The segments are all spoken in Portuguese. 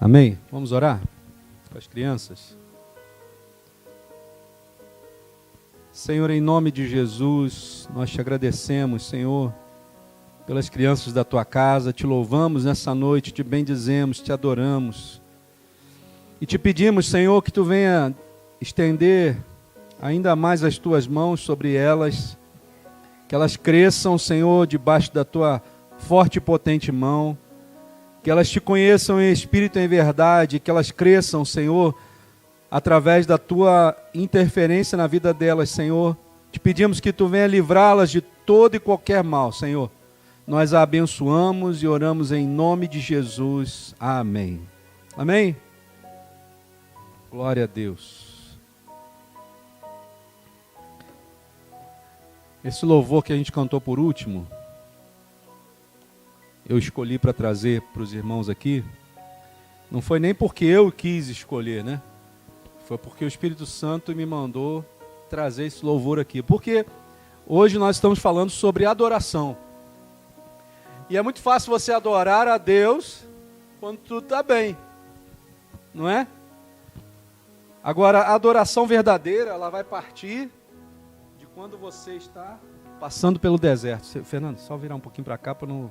Amém? Vamos orar com as crianças? Senhor, em nome de Jesus, nós te agradecemos, Senhor, pelas crianças da tua casa, te louvamos nessa noite, te bendizemos, te adoramos. E te pedimos, Senhor, que tu venha estender ainda mais as tuas mãos sobre elas, que elas cresçam, Senhor, debaixo da tua forte e potente mão, que elas te conheçam em espírito e em verdade, que elas cresçam, Senhor, através da tua interferência na vida delas, Senhor. Te pedimos que tu venha livrá-las de todo e qualquer mal, Senhor. Nós a abençoamos e oramos em nome de Jesus. Amém. Amém? Glória a Deus. Esse louvor que a gente cantou por último, eu escolhi para trazer para os irmãos aqui. Não foi nem porque eu quis escolher, né? Foi porque o Espírito Santo me mandou trazer esse louvor aqui. Porque hoje nós estamos falando sobre adoração. E é muito fácil você adorar a Deus quando tudo está bem, não é? Agora, a adoração verdadeira, ela vai partir de quando você está passando pelo deserto. Fernando, só virar um pouquinho para cá para não...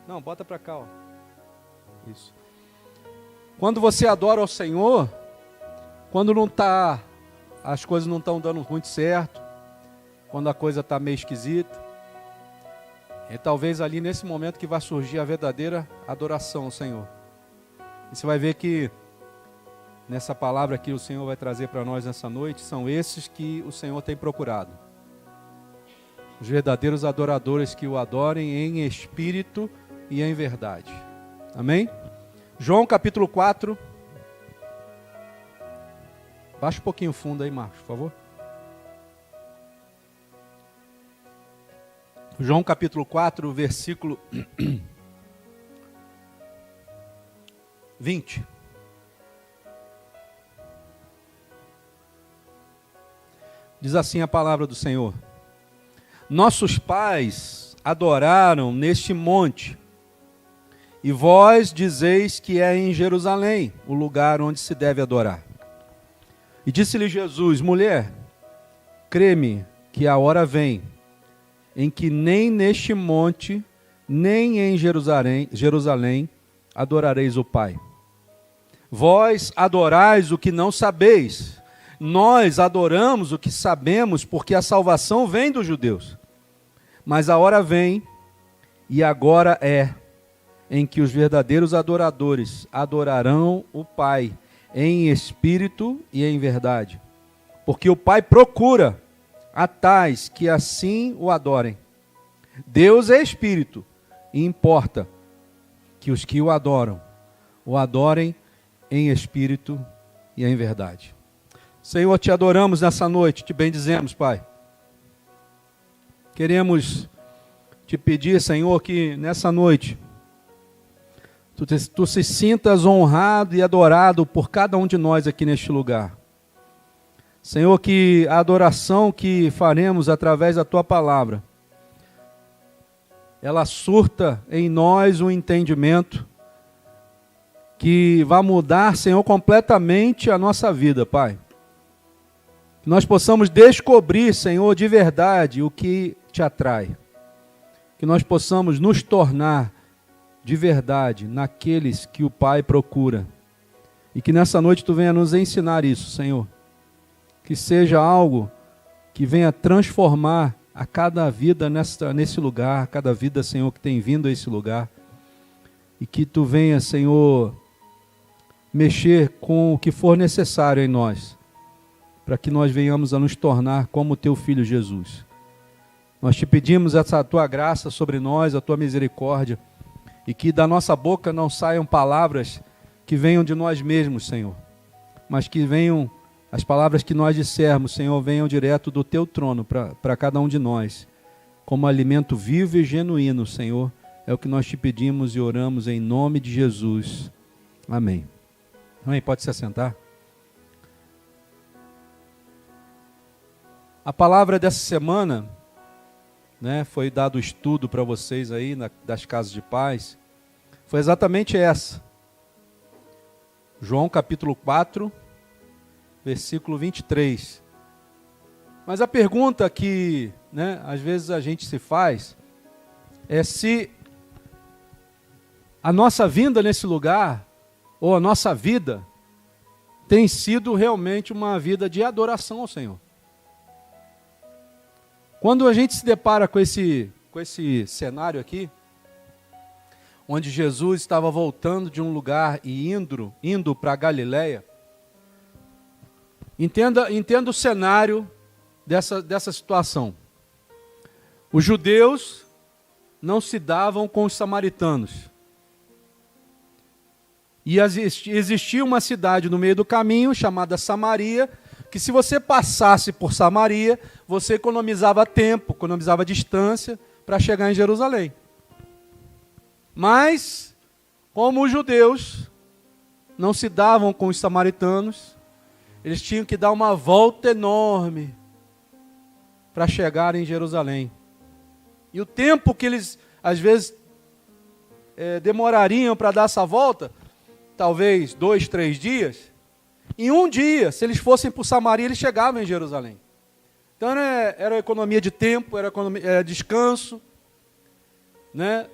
Não, bota para cá, ó. Isso. Quando você adora ao Senhor, quando não tá, as coisas não estão dando muito certo, quando a coisa está meio esquisita, é talvez ali nesse momento que vai surgir a verdadeira adoração ao Senhor. E você vai ver que nessa palavra que o Senhor vai trazer para nós nessa noite, são esses que o Senhor tem procurado. Os verdadeiros adoradores que o adorem em espírito e em verdade. Amém? João capítulo 4. Baixa um pouquinho o fundo aí, Marcos, por favor. João capítulo 4, versículo 20. Diz assim a palavra do Senhor: nossos pais adoraram neste monte, e vós dizeis que é em Jerusalém o lugar onde se deve adorar. E disse-lhe Jesus: mulher, crê-me que a hora vem, em que nem neste monte, nem em Jerusalém adorareis o Pai. Vós adorais o que não sabeis, nós adoramos o que sabemos, porque a salvação vem dos judeus. Mas a hora vem, e agora é, em que os verdadeiros adoradores adorarão o Pai, em espírito e em verdade. Porque o Pai procura a tais que assim o adorem. Deus é espírito, e importa que os que o adorem em espírito e em verdade. Senhor, te adoramos nessa noite, te bendizemos, Pai. Queremos te pedir, Senhor, que nessa noite tu se sintas honrado e adorado por cada um de nós aqui neste lugar. Senhor, que a adoração que faremos através da tua palavra, ela surta em nós um entendimento que vai mudar, Senhor, completamente a nossa vida, Pai. Que nós possamos descobrir, Senhor, de verdade o que te atrai. Que nós possamos nos tornar de verdade naqueles que o Pai procura. E que nessa noite tu venha nos ensinar isso, Senhor. Que seja algo que venha transformar a cada vida nesse lugar, a cada vida, Senhor, que tem vindo a esse lugar. E que tu venha, Senhor, mexer com o que for necessário em nós, para que nós venhamos a nos tornar como o teu Filho Jesus. Nós te pedimos essa tua graça sobre nós, a tua misericórdia, e que da nossa boca não saiam palavras que venham de nós mesmos, Senhor, mas que venham, as palavras que nós dissermos, Senhor, venham direto do teu trono para cada um de nós, como alimento vivo e genuíno, Senhor. É o que nós te pedimos e oramos em nome de Jesus. Amém. Amém. Pode se assentar. A palavra dessa semana né, foi dado o estudo para vocês aí das casas de paz, foi exatamente essa. João capítulo 4, versículo 23. Mas a pergunta que, né, às vezes a gente se faz é se a nossa vinda nesse lugar, ou a nossa vida, tem sido realmente uma vida de adoração ao Senhor. Quando a gente se depara com esse cenário aqui, onde Jesus estava voltando de um lugar e indo para a Galileia, entenda o cenário dessa situação. Os judeus não se davam com os samaritanos. E existia uma cidade no meio do caminho, chamada Samaria, que se você passasse por Samaria, você economizava tempo, economizava distância para chegar em Jerusalém. Mas, como os judeus não se davam com os samaritanos, eles tinham que dar uma volta enorme para chegar em Jerusalém. E o tempo que eles, às vezes, demorariam para dar essa volta, talvez 2, 3 dias, em um dia, se eles fossem por Samaria, eles chegavam em Jerusalém. Então era economia de tempo, era descanso, né?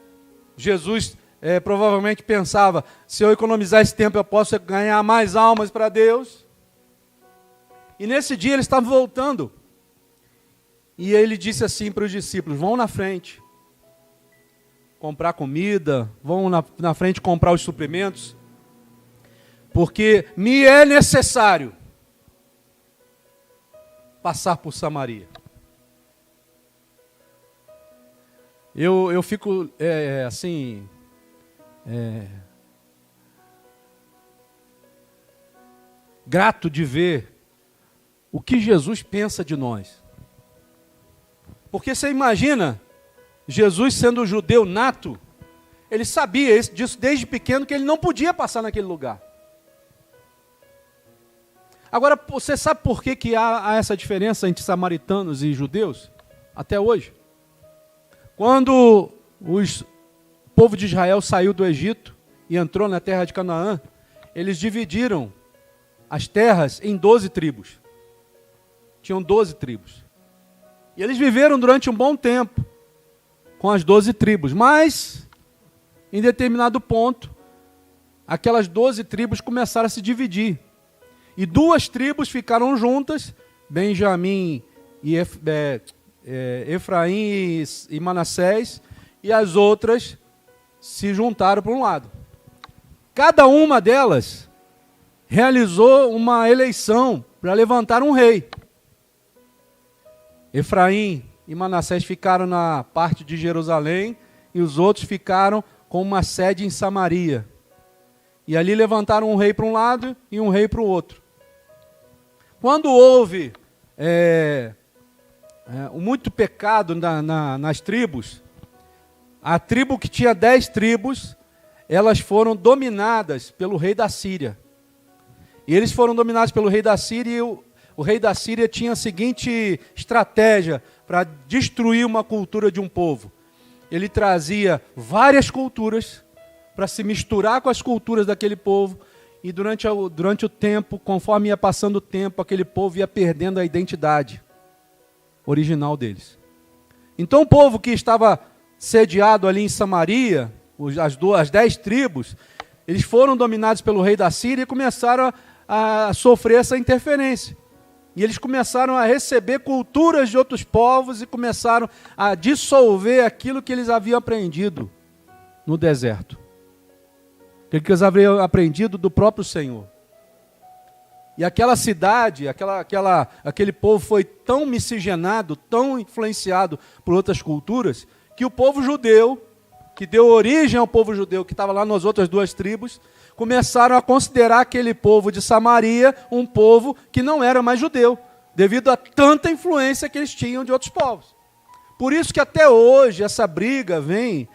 Jesus provavelmente pensava, se eu economizar esse tempo eu posso ganhar mais almas para Deus. E nesse dia eles estavam voltando. E ele disse assim para os discípulos, vão na frente comprar comida, vão na frente comprar os suprimentos, porque me é necessário passar por Samaria. Eu fico assim, grato de ver o que Jesus pensa de nós. Porque você imagina, Jesus sendo judeu nato, ele sabia disso desde pequeno, que ele não podia passar naquele lugar. Agora, você sabe por que há essa diferença entre samaritanos e judeus? Até hoje. Quando o povo de Israel saiu do Egito e entrou na terra de Canaã, eles dividiram as terras em 12 tribos. Tinham 12 tribos. E eles viveram durante um bom tempo com as 12 tribos. Mas, em determinado ponto, aquelas 12 tribos começaram a se dividir. E 2 tribos ficaram juntas, Benjamim e Efraim e Manassés, e as outras se juntaram para um lado. Cada uma delas realizou uma eleição para levantar um rei. Efraim e Manassés ficaram na parte de Jerusalém e os outros ficaram com uma sede em Samaria. E ali levantaram um rei para um lado e um rei para o outro. Quando houve muito pecado nas tribos, a tribo que tinha 10 tribos, elas foram dominadas pelo rei da Síria. E eles foram dominados pelo rei da Síria e o rei da Síria tinha a seguinte estratégia para destruir uma cultura de um povo. Ele trazia várias culturas para se misturar com as culturas daquele povo. E durante o tempo, conforme ia passando o tempo, aquele povo ia perdendo a identidade original deles. Então o povo que estava sediado ali em Samaria, as 10 tribos, eles foram dominados pelo rei da Síria e começaram a sofrer essa interferência. E eles começaram a receber culturas de outros povos e começaram a dissolver aquilo que eles haviam aprendido no deserto. Aquilo que eles haviam aprendido do próprio Senhor. E aquela cidade, aquele povo foi tão miscigenado, tão influenciado por outras culturas, que o povo judeu, que deu origem ao povo judeu, que estava lá nas outras 2 tribos, começaram a considerar aquele povo de Samaria um povo que não era mais judeu, devido a tanta influência que eles tinham de outros povos. Por isso que até hoje essa briga vem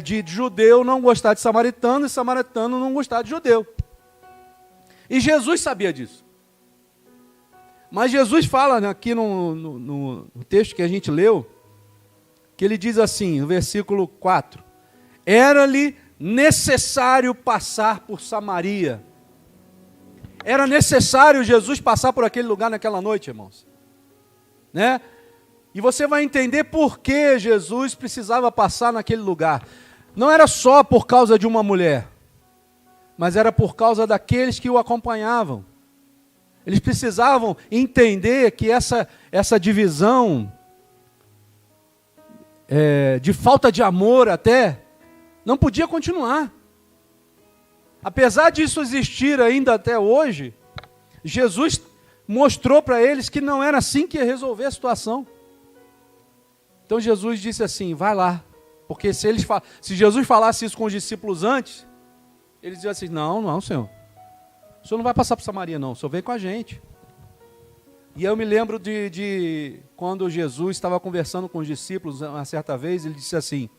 de judeu não gostar de samaritano e samaritano não gostar de judeu. E Jesus sabia disso. Mas Jesus fala aqui no texto que a gente leu, que ele diz assim, no versículo 4, era-lhe necessário passar por Samaria. Era necessário Jesus passar por aquele lugar naquela noite, irmãos. Né? E você vai entender por que Jesus precisava passar naquele lugar. Não era só por causa de uma mulher, mas era por causa daqueles que o acompanhavam. Eles precisavam entender que essa divisão de falta de amor até, não podia continuar. Apesar disso existir ainda até hoje, Jesus mostrou para eles que não era assim que ia resolver a situação. Então Jesus disse assim, vai lá. Porque se Jesus falasse isso com os discípulos antes, eles diziam assim, não, Senhor. O Senhor não vai passar por Samaria, não. O Senhor vem com a gente. E eu me lembro de quando Jesus estava conversando com os discípulos uma certa vez, ele disse assim,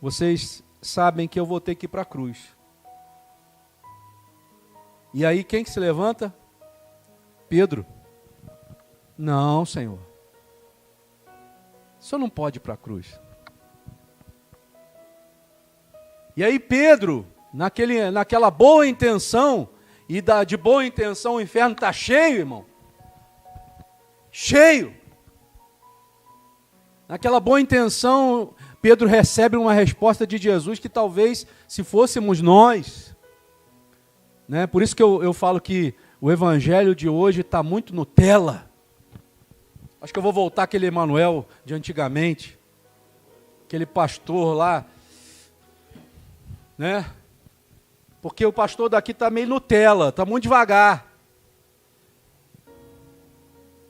vocês sabem que eu vou ter que ir para a cruz. E aí quem que se levanta? Pedro. Não, Senhor. O Senhor não pode ir para a cruz. E aí Pedro, naquela boa intenção, e de boa intenção o inferno está cheio, irmão. Cheio. Naquela boa intenção, Pedro recebe uma resposta de Jesus que talvez, se fôssemos nós, né? Por isso que eu falo que o evangelho de hoje está muito Nutella. Acho que eu vou voltar àquele Emanuel de antigamente, aquele pastor lá, né? Porque o pastor daqui está meio Nutella, está muito devagar.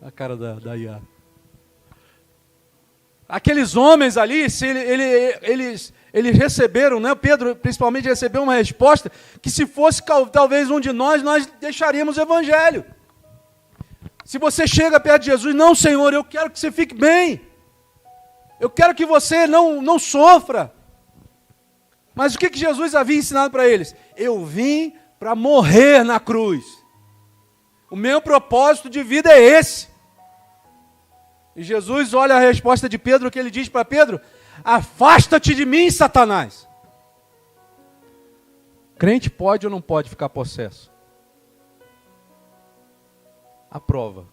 A cara da Iara. Aqueles homens ali, eles receberam, né? Pedro principalmente recebeu uma resposta que se fosse talvez um de nós deixaríamos o evangelho. Se você chega perto de Jesus, não, Senhor, eu quero que você fique bem. Eu quero que você não sofra. Mas o que Jesus havia ensinado para eles? Eu vim para morrer na cruz. O meu propósito de vida é esse. E Jesus olha a resposta de Pedro, que ele diz para Pedro, afasta-te de mim, Satanás. Crente pode ou não pode ficar possesso? A prova.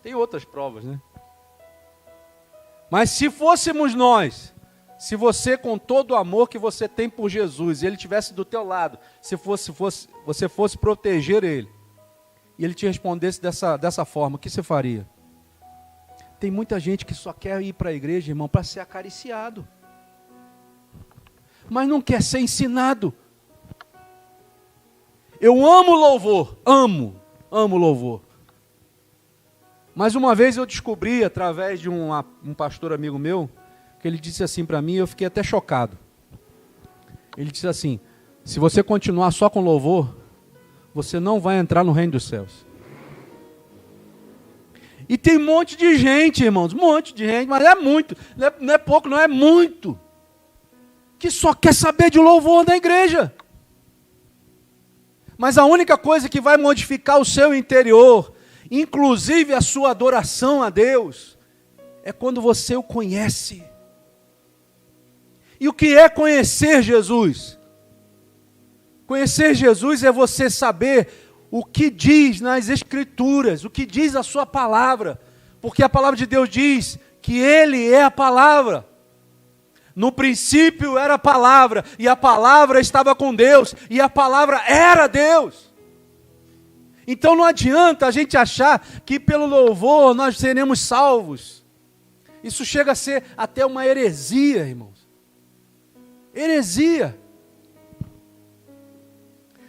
Tem outras provas, né? Mas se fôssemos nós, se você com todo o amor que você tem por Jesus, e ele estivesse do teu lado, se você fosse proteger ele, e ele te respondesse dessa forma, o que você faria? Tem muita gente que só quer ir para a igreja, irmão, para ser acariciado. Mas não quer ser ensinado. Eu amo louvor, amo louvor. Mas uma vez eu descobri, através de um pastor amigo meu, que ele disse assim para mim, eu fiquei até chocado. Ele disse assim, se você continuar só com louvor, você não vai entrar no reino dos céus. E tem um monte de gente, irmãos, um monte de gente, mas é muito, não é pouco, não é muito, que só quer saber de louvor na igreja. Mas a única coisa que vai modificar o seu interior, inclusive a sua adoração a Deus, é quando você o conhece. E o que é conhecer Jesus? Conhecer Jesus é você saber o que diz nas Escrituras, o que diz a sua palavra, porque a palavra de Deus diz que Ele é a palavra. No princípio era a palavra, e a palavra estava com Deus, e a palavra era Deus. Então não adianta a gente achar que pelo louvor nós seremos salvos. Isso chega a ser até uma heresia, irmãos. Heresia.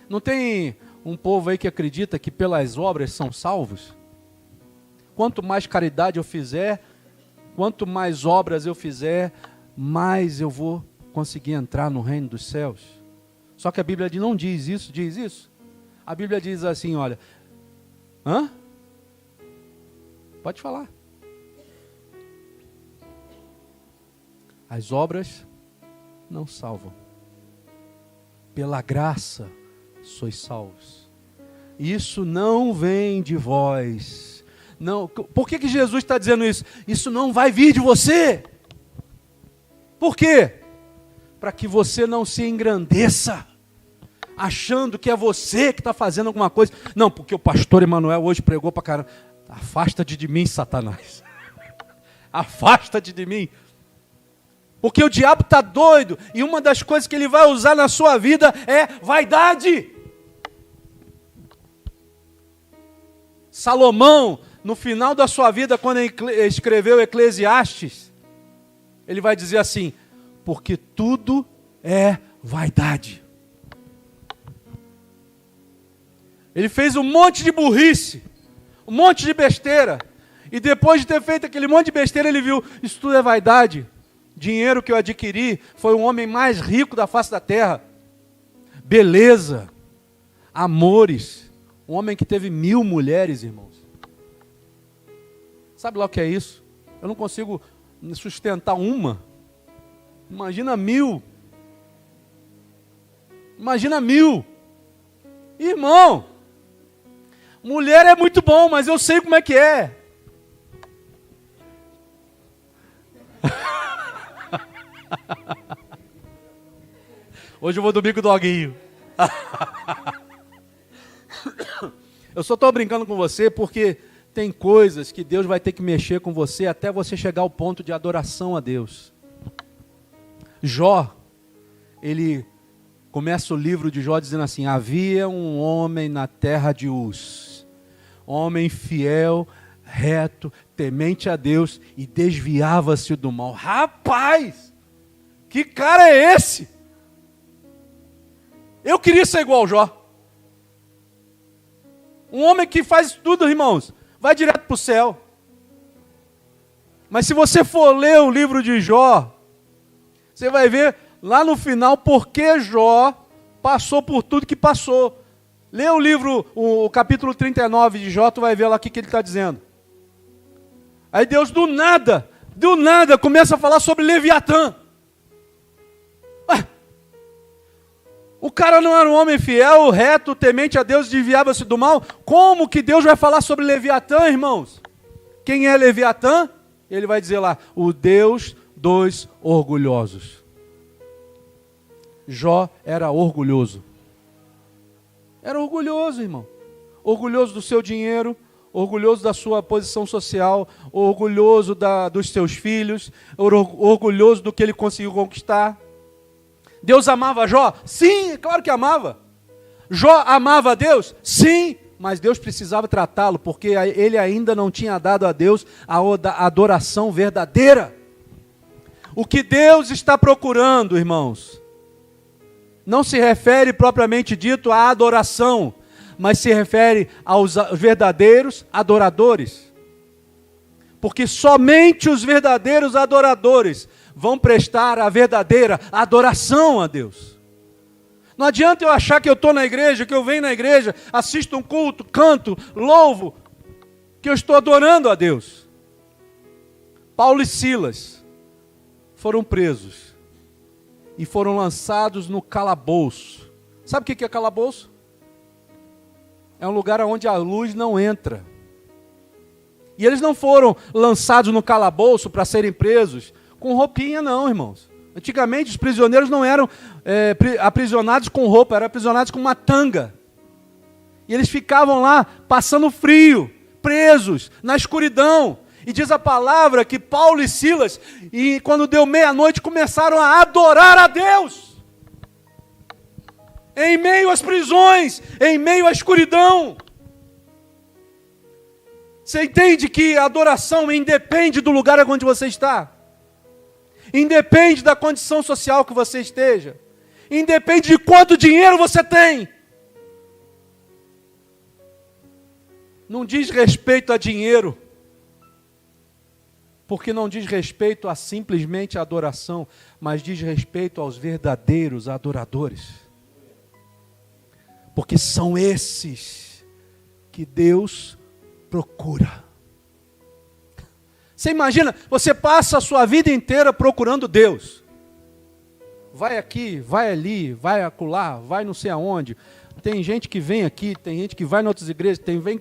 Não tem um povo aí que acredita que pelas obras são salvos? Quanto mais caridade eu fizer, quanto mais obras eu fizer, mais eu vou conseguir entrar no reino dos céus. Só que a Bíblia não diz isso, diz isso? A Bíblia diz assim, olha, Pode falar. As obras não salvam. Pela graça sois salvos. Isso não vem de vós. Não. Por que Jesus está dizendo isso? Isso não vai vir de você. Por quê? Para que você não se engrandeça, achando que é você que está fazendo alguma coisa. Não, porque o pastor Emanuel hoje pregou para caramba. Afasta-te de mim, Satanás. Afasta-te de mim. Porque o diabo está doido. E uma das coisas que ele vai usar na sua vida é vaidade. Salomão, no final da sua vida, quando ele escreveu Eclesiastes, ele vai dizer assim: porque tudo é vaidade. Ele fez um monte de burrice, um monte de besteira, e depois de ter feito aquele monte de besteira, ele viu: isso tudo é vaidade. Dinheiro que eu adquiri, foi o homem mais rico da face da terra. Beleza, amores, um homem que teve 1000 mulheres, irmãos. Sabe lá o que é isso? Eu não consigo sustentar uma. Imagina 1000. Imagina 1000. Irmão, mulher é muito bom, mas eu sei como é que é. Hoje eu vou dormir com o doguinho. Eu só estou brincando com você porque tem coisas que Deus vai ter que mexer com você até você chegar ao ponto de adoração a Deus. Jó, ele começa o livro de Jó dizendo assim: havia um homem na terra de Uz, homem fiel, reto, temente a Deus e desviava-se do mal. Rapaz, que cara é esse? Eu queria ser igual ao Jó. Um homem que faz tudo, irmãos, vai direto para o céu. Mas se você for ler o livro de Jó, você vai ver lá no final porque Jó passou por tudo que passou. Lê o livro, o capítulo 39 de Jó, tu vai ver lá o que ele está dizendo. Aí Deus do nada começa a falar sobre Leviatã. O cara não era um homem fiel, reto, temente a Deus, desviava-se do mal. Como que Deus vai falar sobre Leviatã, irmãos? Quem é Leviatã? Ele vai dizer lá: o Deus dos orgulhosos. Jó era orgulhoso. Era orgulhoso, irmão. Orgulhoso do seu dinheiro, orgulhoso da sua posição social, orgulhoso dos seus filhos, orgulhoso do que ele conseguiu conquistar. Deus amava Jó? Sim, é claro que amava. Jó amava a Deus? Sim, mas Deus precisava tratá-lo, porque ele ainda não tinha dado a Deus a adoração verdadeira. O que Deus está procurando, irmãos, não se refere propriamente dito à adoração, mas se refere aos verdadeiros adoradores. Porque somente os verdadeiros adoradores vão prestar a verdadeira adoração a Deus. Não adianta eu achar que eu estou na igreja, que eu venho na igreja, assisto um culto, canto, louvo, que eu estou adorando a Deus. Paulo e Silas foram presos e foram lançados no calabouço. Sabe o que é calabouço? É um lugar onde a luz não entra. E eles não foram lançados no calabouço para serem presos com roupinha, não, irmãos. Antigamente os prisioneiros não eram aprisionados com roupa, eram aprisionados com uma tanga. E eles ficavam lá passando frio, presos, na escuridão. E diz a palavra que Paulo e Silas, e quando deu meia-noite, começaram a adorar a Deus. Em meio às prisões, em meio à escuridão. Você entende que a adoração independe do lugar onde você está? Independe da condição social que você esteja. Independe de quanto dinheiro você tem. Não diz respeito a dinheiro. Porque não diz respeito a simplesmente a adoração, mas diz respeito aos verdadeiros adoradores. Porque são esses que Deus procura. Você imagina, você passa a sua vida inteira procurando Deus. Vai aqui, vai ali, vai acolá, vai não sei aonde. Tem gente que vem aqui, tem gente que vai em outras igrejas, vem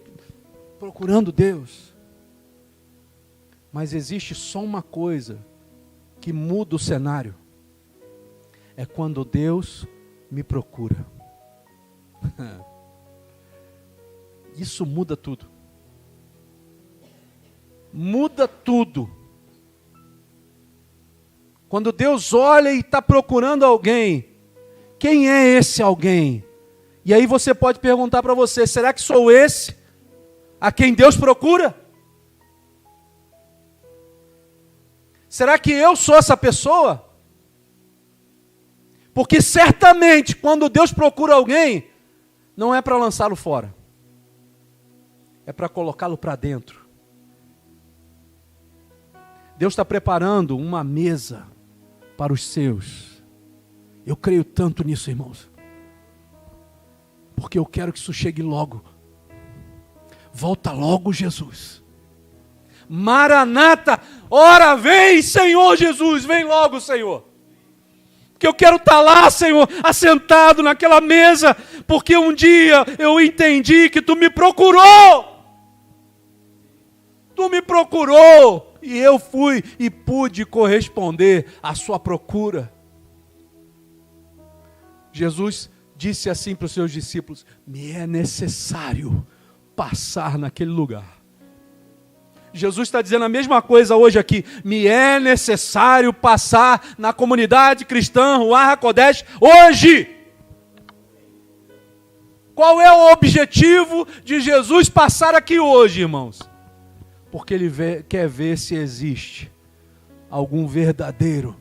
procurando Deus. Mas existe só uma coisa que muda o cenário é quando Deus me procura. Isso muda tudo. Muda tudo. Quando Deus olha e está procurando alguém, quem é esse alguém? E aí você pode perguntar para você, será que sou esse a quem Deus procura? Será que eu sou essa pessoa? Porque certamente quando Deus procura alguém, não é para lançá-lo fora, é para colocá-lo para dentro. Deus está preparando uma mesa para os seus. Eu creio tanto nisso, irmãos, porque eu quero que isso chegue logo. Volta logo, Jesus. Maranata, ora vem, Senhor Jesus, vem logo, Senhor. Porque eu quero estar lá, Senhor, assentado naquela mesa, porque um dia eu entendi que Tu me procurou. Tu me procurou e eu fui e pude corresponder à Sua procura. Jesus disse assim para os seus discípulos: me é necessário passar naquele lugar. Jesus está dizendo a mesma coisa hoje aqui. Me é necessário passar na comunidade cristã Ruach HaKodesh hoje. Qual é o objetivo de Jesus passar aqui hoje, irmãos? Porque Ele quer ver se existe algum verdadeiro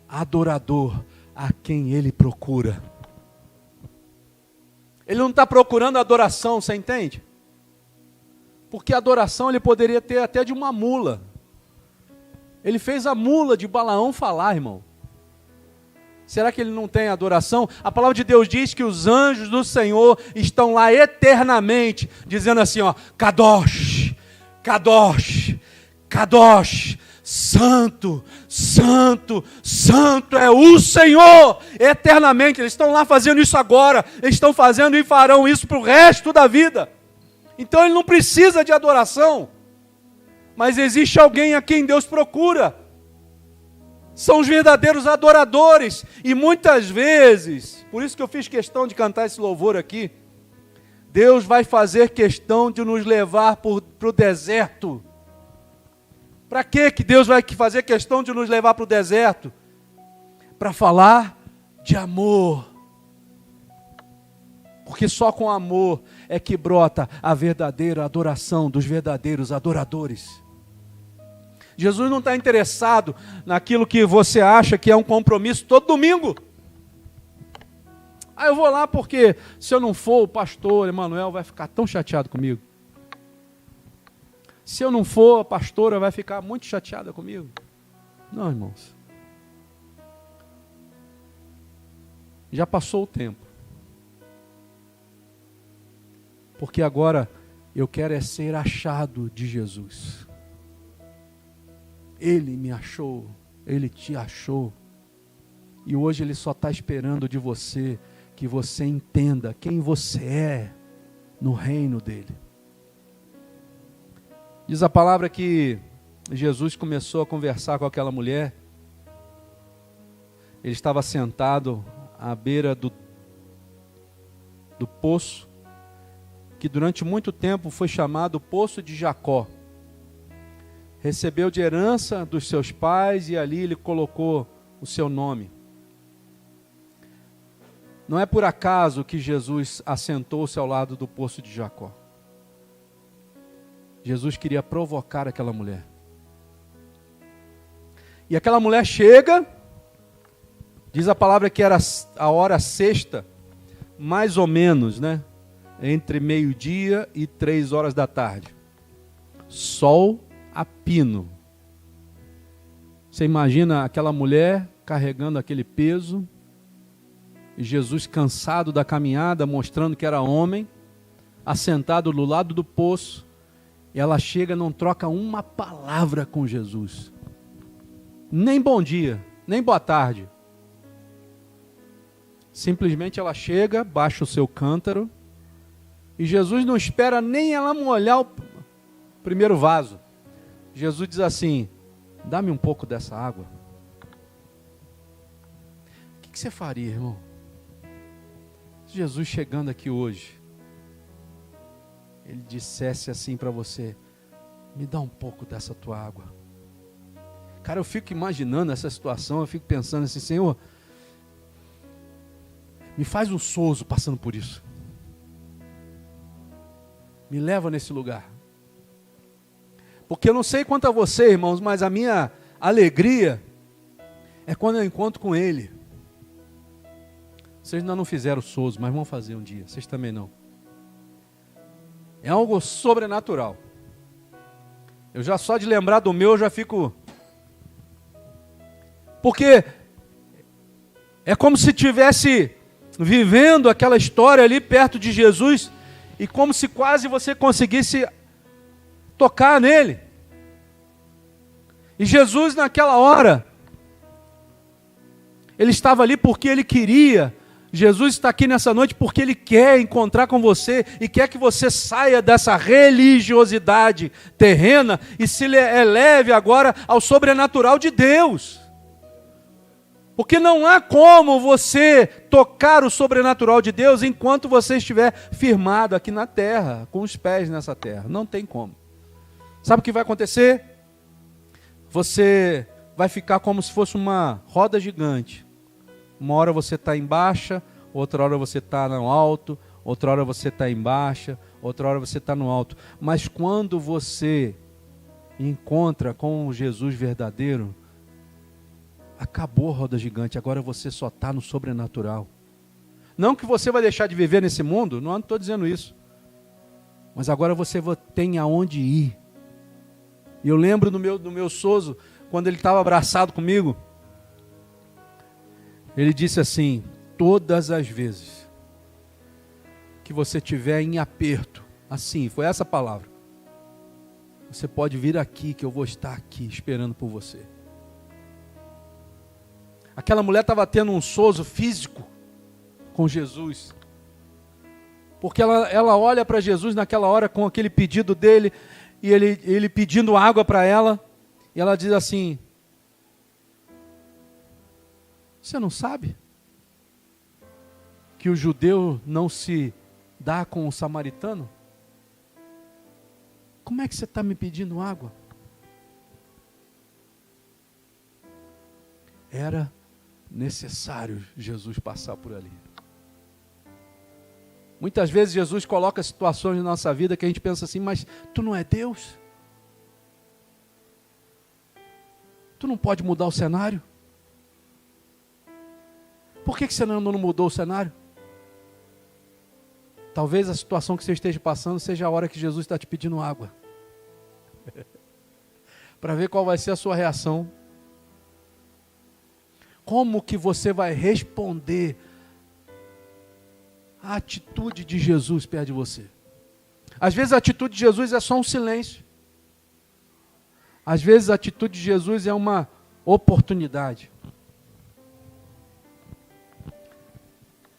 adorador a quem Ele procura. Ele não está procurando adoração, você entende? Porque a adoração ele poderia ter até de uma mula. Ele fez a mula de Balaão falar, irmão. Será que ele não tem adoração? A palavra de Deus diz que os anjos do Senhor estão lá eternamente, dizendo assim, ó, Kadosh, Kadosh, Kadosh, Santo, Santo, Santo é o Senhor, eternamente. Eles estão lá fazendo isso agora, eles estão fazendo e farão isso para o resto da vida. Então ele não precisa de adoração, mas existe alguém a quem Deus procura. São os verdadeiros adoradores, e muitas vezes, por isso que eu fiz questão de cantar esse louvor aqui, Deus vai fazer questão de nos levar para o deserto. Para que Deus vai fazer questão de nos levar para o deserto? Para falar de amor. Porque só com amor é que brota a verdadeira adoração dos verdadeiros adoradores. Jesus não está interessado naquilo que você acha que é um compromisso todo domingo. Eu vou lá porque se eu não for, o pastor Emanuel vai ficar tão chateado comigo. Se eu não for, a pastora vai ficar muito chateada comigo. Não, irmãos. Já passou o tempo. Porque agora eu quero é ser achado de Jesus. Ele me achou, Ele te achou. E hoje Ele só está esperando de você que você entenda quem você é no reino dEle. Diz a palavra que Jesus começou a conversar com aquela mulher. Ele estava sentado à beira do poço, que durante muito tempo foi chamado Poço de Jacó. Recebeu de herança dos seus pais e ali ele colocou o seu nome. Não é por acaso que Jesus assentou-se ao lado do Poço de Jacó. Jesus queria provocar aquela mulher. E aquela mulher chega, diz a palavra que era a hora sexta, mais ou menos, né? Entre meio-dia e 3 horas da tarde. Sol a pino. Você imagina aquela mulher carregando aquele peso, e Jesus cansado da caminhada, mostrando que era homem, assentado do lado do poço, e ela chega e não troca uma palavra com Jesus. Nem bom dia, nem boa tarde. Simplesmente ela chega, baixa o seu cântaro, e Jesus não espera nem ela molhar o primeiro vaso. Jesus diz assim: dá-me um pouco dessa água. que você faria, irmão? Jesus chegando aqui hoje, Ele dissesse assim para você: me dá um pouco dessa tua água. Cara, eu fico imaginando essa situação, eu fico pensando assim: Senhor, me faz um sozo passando por isso. Me leva nesse lugar. Porque eu não sei quanto a você, irmãos, mas a minha alegria é quando eu encontro com Ele. Vocês ainda não fizeram o sozo, mas vão fazer um dia. Vocês também não. É algo sobrenatural. Eu já só de lembrar do meu, eu já fico... Porque é como se estivesse vivendo aquela história ali perto de Jesus e como se quase você conseguisse tocar nele. E Jesus naquela hora, Ele estava ali porque Ele queria. Jesus está aqui nessa noite porque Ele quer encontrar com você e quer que você saia dessa religiosidade terrena e se eleve agora ao sobrenatural de Deus. Porque não há como você tocar o sobrenatural de Deus enquanto você estiver firmado aqui na terra, com os pés nessa terra. Não tem como. Sabe o que vai acontecer? Você vai ficar como se fosse uma roda gigante. Uma hora você está em baixa, outra hora você está no alto, outra hora você está em baixa, outra hora você está no alto. Mas quando você encontra com o Jesus verdadeiro, acabou a roda gigante, agora você só está no sobrenatural. Não que você vai deixar de viver nesse mundo, não estou dizendo isso. Mas agora você tem aonde ir. E eu lembro do meu Soso, quando ele estava abraçado comigo, ele disse assim: todas as vezes que você estiver em aperto, assim, foi essa palavra, você pode vir aqui que eu vou estar aqui esperando por você. Aquela mulher estava tendo um sozo físico com Jesus. Porque ela olha para Jesus naquela hora com aquele pedido dele, e ele pedindo água para ela, e ela diz assim: você não sabe que o judeu não se dá com o samaritano? Como é que você está me pedindo água? Era necessário Jesus passar por ali. Muitas vezes Jesus coloca situações na nossa vida que a gente pensa assim: mas tu não é Deus? Tu não pode mudar o cenário? Por que você não mudou o cenário? Talvez a situação que você esteja passando seja a hora que Jesus está te pedindo água. Para ver qual vai ser a sua reação. Como que você vai responder à atitude de Jesus perto de você? Às vezes a atitude de Jesus é só um silêncio. Às vezes a atitude de Jesus é uma oportunidade.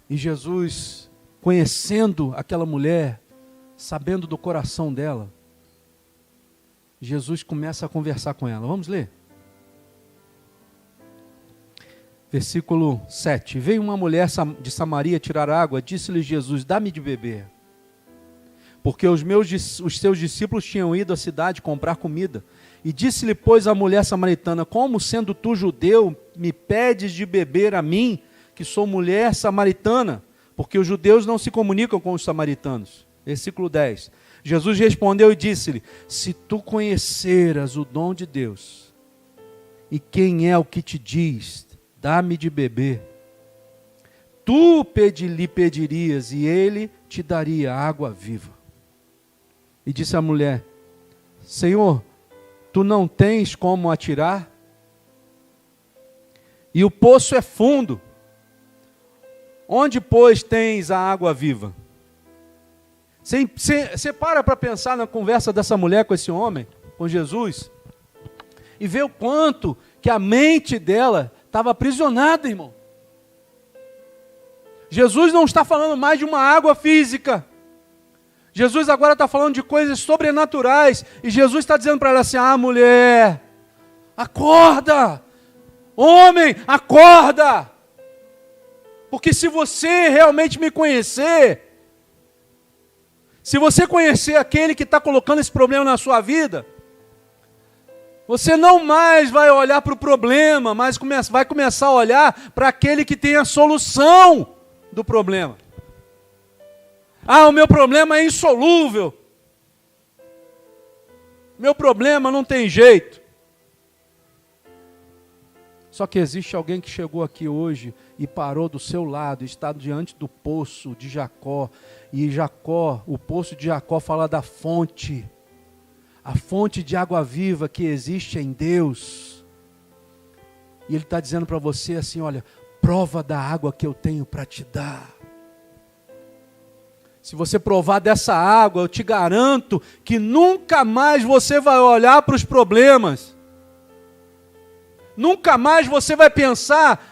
E Jesus, conhecendo aquela mulher, sabendo do coração dela, Jesus começa a conversar com ela. Vamos ler? Versículo 7. Veio uma mulher de Samaria tirar água, disse-lhe Jesus: dá-me de beber. Porque os seus discípulos tinham ido à cidade comprar comida. E disse-lhe, pois, a mulher samaritana: como sendo tu judeu, me pedes de beber a mim, que sou mulher samaritana? Porque os judeus não se comunicam com os samaritanos. Versículo 10. Jesus respondeu e disse-lhe: se tu conheceras o dom de Deus, e quem é o que te diz, dá-me de beber, tu lhe pedirias, e ele te daria água viva. E disse a mulher: Senhor, tu não tens como atirar, e o poço é fundo. Onde, pois, tens a água viva? Você para pensar na conversa dessa mulher com esse homem, com Jesus, e vê o quanto que a mente dela estava aprisionada, irmão. Jesus não está falando mais de uma água física. Jesus agora está falando de coisas sobrenaturais. E Jesus está dizendo para ela assim: ah, mulher, acorda! Homem, acorda! Porque se você realmente me conhecer, se você conhecer aquele que está colocando esse problema na sua vida, você não mais vai olhar para o problema, mas vai começar a olhar para aquele que tem a solução do problema. Ah, o meu problema é insolúvel. Meu problema não tem jeito. Só que existe alguém que chegou aqui hoje e parou do seu lado, está diante do poço de Jacó. E Jacó, o poço de Jacó fala da fonte. A fonte de água viva que existe em Deus. E Ele está dizendo para você assim, olha, prova da água que eu tenho para te dar. Se você provar dessa água, eu te garanto que nunca mais você vai olhar para os problemas. Nunca mais você vai pensar,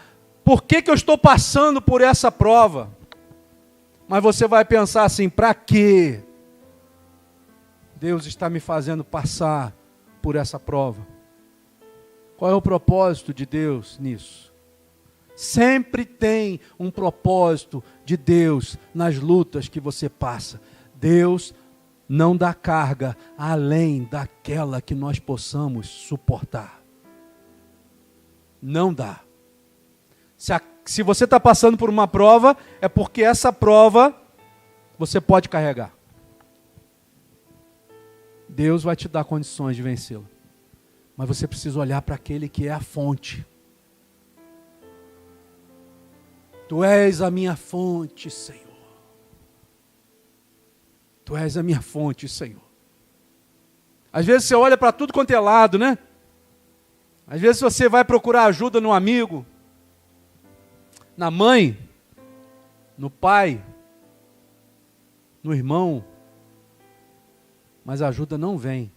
por que eu estou passando por essa prova? Mas você vai pensar assim, para quê? Deus está me fazendo passar por essa prova. Qual é o propósito de Deus nisso? Sempre tem um propósito de Deus nas lutas que você passa. Deus não dá carga além daquela que nós possamos suportar. Não dá. Se você está passando por uma prova, é porque essa prova você pode carregar. Deus vai te dar condições de vencê-la. Mas você precisa olhar para aquele que é a fonte. Tu és a minha fonte, Senhor. Tu és a minha fonte, Senhor. Às vezes você olha para tudo quanto é lado, né? Às vezes você vai procurar ajuda no amigo, na mãe, no pai, no irmão, mas a ajuda não vem.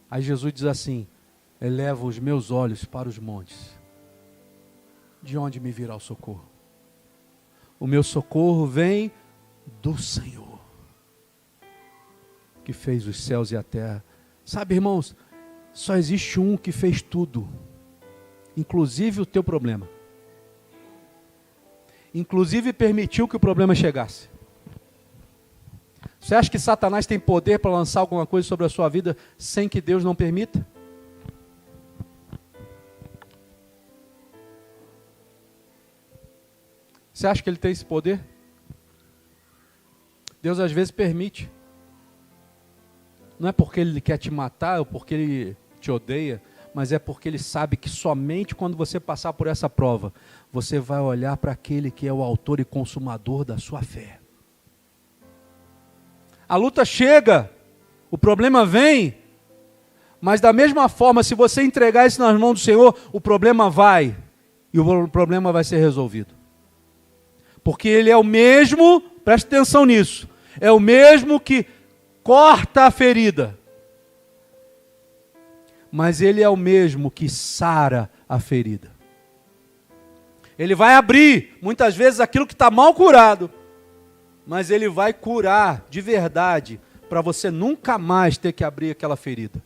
Aí Jesus diz assim, eleva os meus olhos para os montes. De onde me virá o socorro? O meu socorro vem do Senhor, que fez os céus e a terra. Sabe, irmãos, só existe um que fez tudo, inclusive o teu problema. Inclusive permitiu que o problema chegasse. Você acha que Satanás tem poder para lançar alguma coisa sobre a sua vida sem que Deus não permita? Você acha que ele tem esse poder? Deus às vezes permite. Não é porque ele quer te matar ou porque ele te odeia, mas é porque ele sabe que somente quando você passar por essa prova, você vai olhar para aquele que é o autor e consumador da sua fé. A luta chega, o problema vem, mas da mesma forma, se você entregar isso nas mãos do Senhor, o problema vai, e o problema vai ser resolvido. Porque Ele é o mesmo, preste atenção nisso, é o mesmo que corta a ferida, mas Ele é o mesmo que sara a ferida. Ele vai abrir, muitas vezes, aquilo que está mal curado, mas Ele vai curar de verdade, para você nunca mais ter que abrir aquela ferida.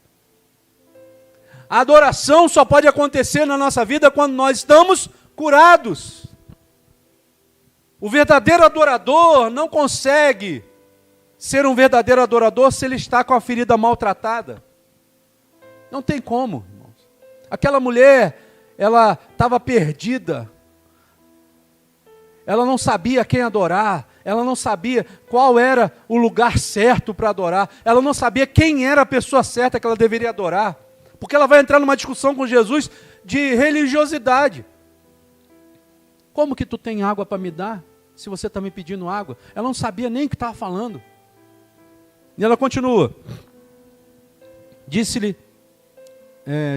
A adoração só pode acontecer na nossa vida quando nós estamos curados. O verdadeiro adorador não consegue ser um verdadeiro adorador se ele está com a ferida maltratada. Não tem como, irmãos. Aquela mulher, ela estava perdida. Ela não sabia quem adorar. Ela não sabia qual era o lugar certo para adorar. Ela não sabia quem era a pessoa certa que ela deveria adorar. Porque ela vai entrar numa discussão com Jesus de religiosidade. Como que tu tem água para me dar, se você está me pedindo água? Ela não sabia nem o que estava falando. E ela continua. Disse-lhe,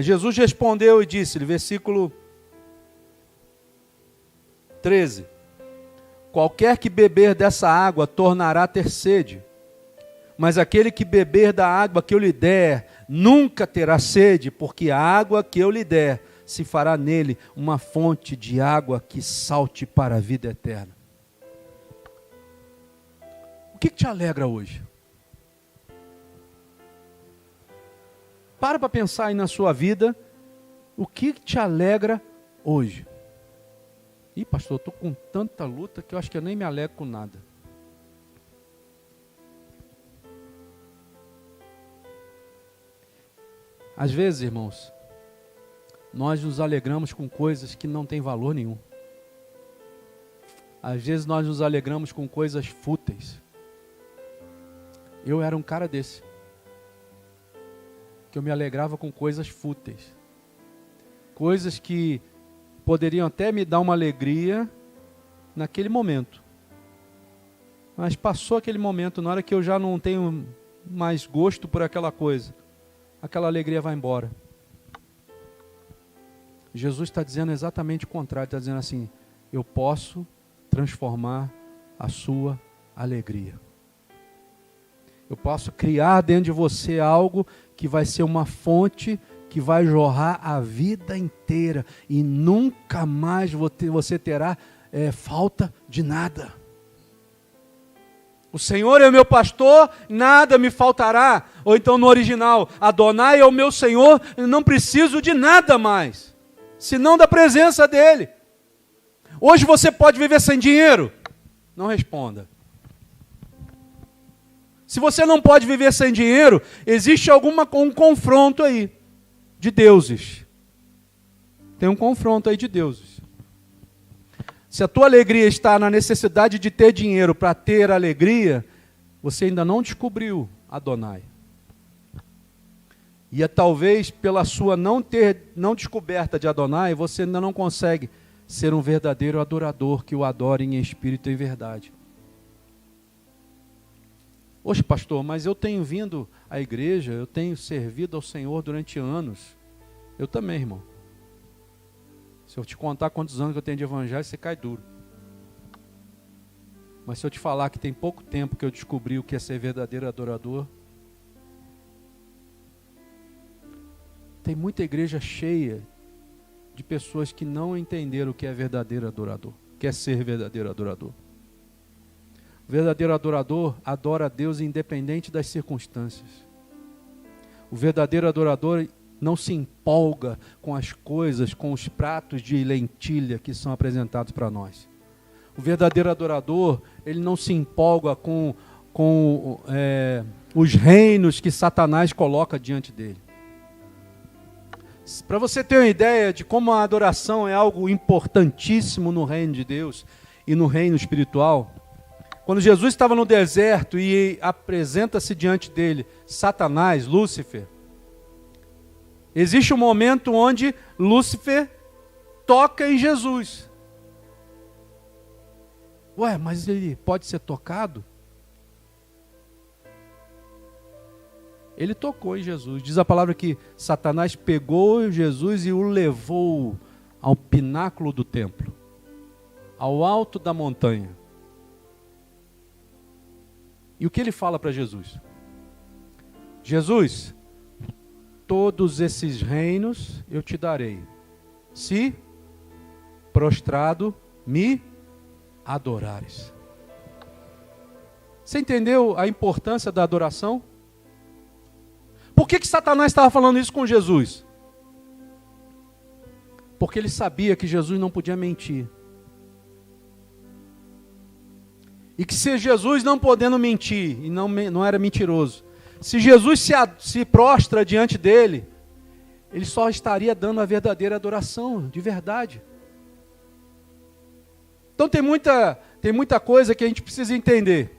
Jesus respondeu e disse-lhe, versículo 13. Qualquer que beber dessa água tornará a ter sede, mas aquele que beber da água que eu lhe der, nunca terá sede, porque a água que eu lhe der se fará nele uma fonte de água que salte para a vida eterna. O que te alegra hoje? Para pensar aí na sua vida, o que te alegra hoje? Ih, pastor, eu estou com tanta luta que eu acho que eu nem me alegro com nada. Às vezes, irmãos, nós nos alegramos com coisas que não têm valor nenhum. Às vezes nós nos alegramos com coisas fúteis. Eu era um cara desse, que eu me alegrava com coisas fúteis. Coisas que poderiam até me dar uma alegria naquele momento. Mas passou aquele momento, na hora que eu já não tenho mais gosto por aquela coisa, aquela alegria vai embora. Jesus está dizendo exatamente o contrário, está dizendo assim, eu posso transformar a sua alegria. Eu posso criar dentro de você algo que vai ser uma fonte que vai jorrar a vida inteira e nunca mais você terá falta de nada. O Senhor é o meu pastor, nada me faltará. Ou então no original, Adonai é o meu Senhor, eu não preciso de nada mais, senão da presença dEle. Hoje você pode viver sem dinheiro? Não responda. Se você não pode viver sem dinheiro, existe um confronto aí de deuses. Tem um confronto aí de deuses. Se a tua alegria está na necessidade de ter dinheiro para ter alegria, você ainda não descobriu Adonai. E talvez pela sua não descoberta de Adonai, você ainda não consegue ser um verdadeiro adorador que o adore em espírito e verdade. Oxe, pastor, mas eu tenho vindo à igreja, eu tenho servido ao Senhor durante anos. Eu também, irmão. Se eu te contar quantos anos que eu tenho de evangelho, você cai duro. Mas se eu te falar que tem pouco tempo que eu descobri o que é ser verdadeiro adorador, tem muita igreja cheia de pessoas que não entenderam o que é verdadeiro adorador, o que é ser verdadeiro adorador. O verdadeiro adorador adora a Deus independente das circunstâncias. O verdadeiro adorador não se empolga com as coisas, com os pratos de lentilha que são apresentados para nós. O verdadeiro adorador, ele não se empolga com os reinos que Satanás coloca diante dele. Para você ter uma ideia de como a adoração é algo importantíssimo no reino de Deus e no reino espiritual, quando Jesus estava no deserto e apresenta-se diante dele Satanás, Lúcifer, existe um momento onde Lúcifer toca em Jesus. Ué, mas ele pode ser tocado? Ele tocou em Jesus. Diz a palavra que Satanás pegou Jesus e o levou ao pináculo do templo, ao alto da montanha. E o que ele fala para Jesus? Jesus, todos esses reinos eu te darei, se prostrado me adorares. Você entendeu a importância da adoração? Por que Satanás estava falando isso com Jesus? Porque ele sabia que Jesus não podia mentir. E que se Jesus não podendo mentir, e não era mentiroso, se Jesus se prostra diante dele, ele só estaria dando a verdadeira adoração, de verdade. Então tem muita coisa que a gente precisa entender.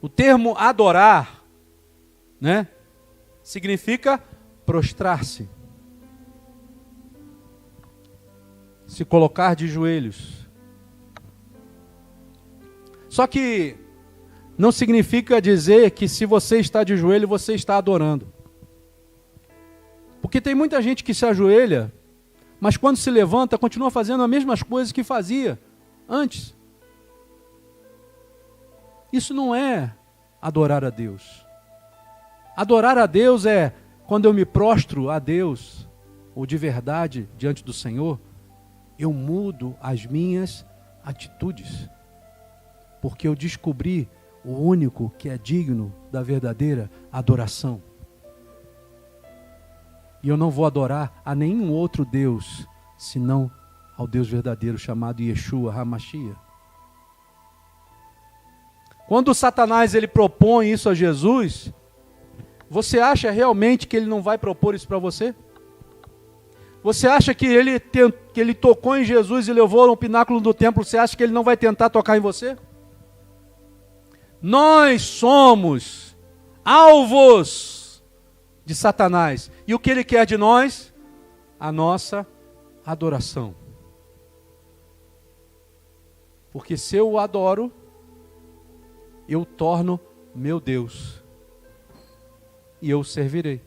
O termo adorar, né, significa prostrar-se, se colocar de joelhos. Só que não significa dizer que se você está de joelho, você está adorando. Porque tem muita gente que se ajoelha, mas quando se levanta, continua fazendo as mesmas coisas que fazia antes. Isso não é adorar a Deus. Adorar a Deus é quando eu me prostro a Deus, ou de verdade diante do Senhor, eu mudo as minhas atitudes. Porque eu descobri o único que é digno da verdadeira adoração. E eu não vou adorar a nenhum outro Deus, senão ao Deus verdadeiro chamado Yeshua HaMashiach. Quando Satanás ele propõe isso a Jesus, você acha realmente que ele não vai propor isso para você? Você acha que ele tocou em Jesus e levou no pináculo do templo, você acha que ele não vai tentar tocar em você? Nós somos alvos de Satanás. E o que ele quer de nós? A nossa adoração. Porque se eu o adoro, eu torno meu Deus. E eu o servirei.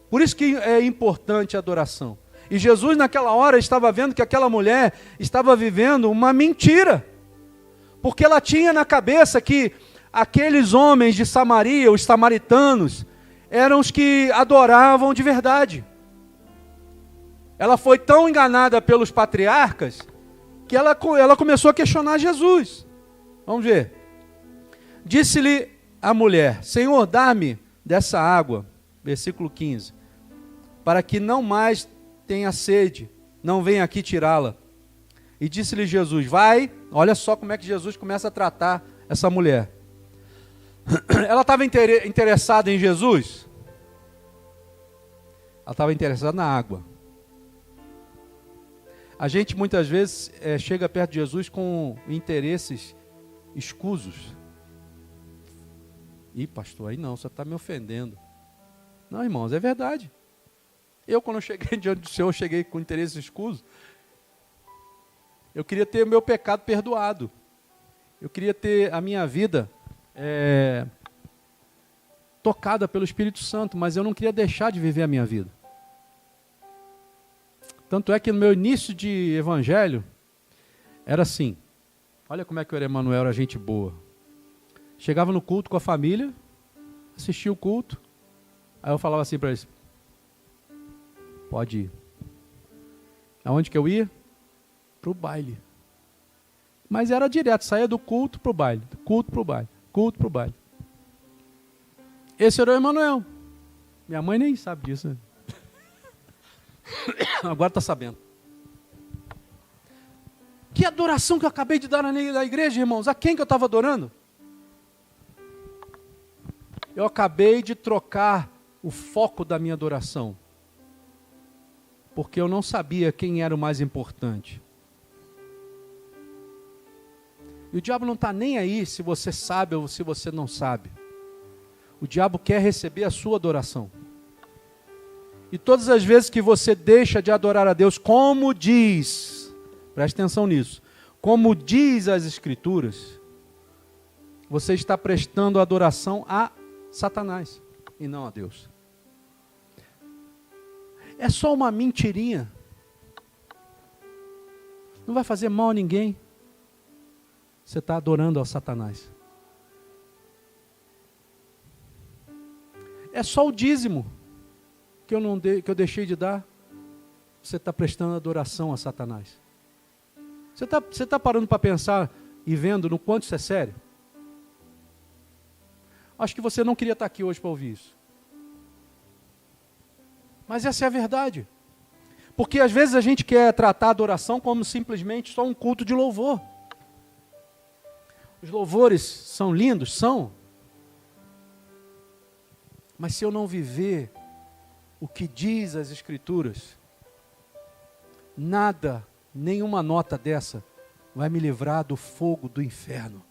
Por isso que é importante a adoração. E Jesus naquela hora estava vendo que aquela mulher estava vivendo uma mentira. Porque ela tinha na cabeça que aqueles homens de Samaria, os samaritanos, eram os que adoravam de verdade. Ela foi tão enganada pelos patriarcas que ela começou a questionar Jesus. Vamos ver. Disse-lhe a mulher: Senhor, dá-me dessa água, versículo 15, para que não mais tenha sede, não venha aqui tirá-la. E disse-lhe Jesus: vai, olha só como é que Jesus começa a tratar essa mulher. Ela estava interessada em Jesus? Ela estava interessada na água. A gente muitas vezes chega perto de Jesus com interesses escusos. Ih, pastor, aí não, você está me ofendendo. Não, irmãos, é verdade. Eu, quando eu cheguei diante do Senhor, cheguei com interesses escusos. Eu queria ter o meu pecado perdoado. Eu queria ter a minha vida tocada pelo Espírito Santo, mas eu não queria deixar de viver a minha vida. Tanto é que no meu início de evangelho, era assim. Olha como é que o Emanuel era gente boa. Chegava no culto com a família, assistia o culto, aí eu falava assim para eles: pode ir. Aonde que eu ia? Para o baile. Mas era direto, saía do culto para o baile, do culto para o baile, culto para o baile. Esse era o Emanuel. Minha mãe nem sabe disso, né? Agora está sabendo. Que adoração que eu acabei de dar na igreja, irmãos. A quem que eu estava adorando? Eu acabei de trocar o foco da minha adoração. Porque eu não sabia quem era o mais importante. E o diabo não está nem aí se você sabe ou se você não sabe. O diabo quer receber a sua adoração. E todas as vezes que você deixa de adorar a Deus, como diz, preste atenção nisso, como diz as Escrituras, você está prestando adoração a Satanás e não a Deus. É só uma mentirinha. Não vai fazer mal a ninguém. Você está adorando a Satanás. É só o dízimo que eu deixei de dar. Você está prestando adoração a Satanás. Você está parando para pensar e vendo no quanto isso é sério? Acho que você não queria estar aqui hoje para ouvir isso. Mas essa é a verdade. Porque às vezes a gente quer tratar a adoração como simplesmente só um culto de louvor. Os louvores são lindos? São. Mas se eu não viver o que diz as Escrituras, nada, nenhuma nota dessa vai me livrar do fogo do inferno.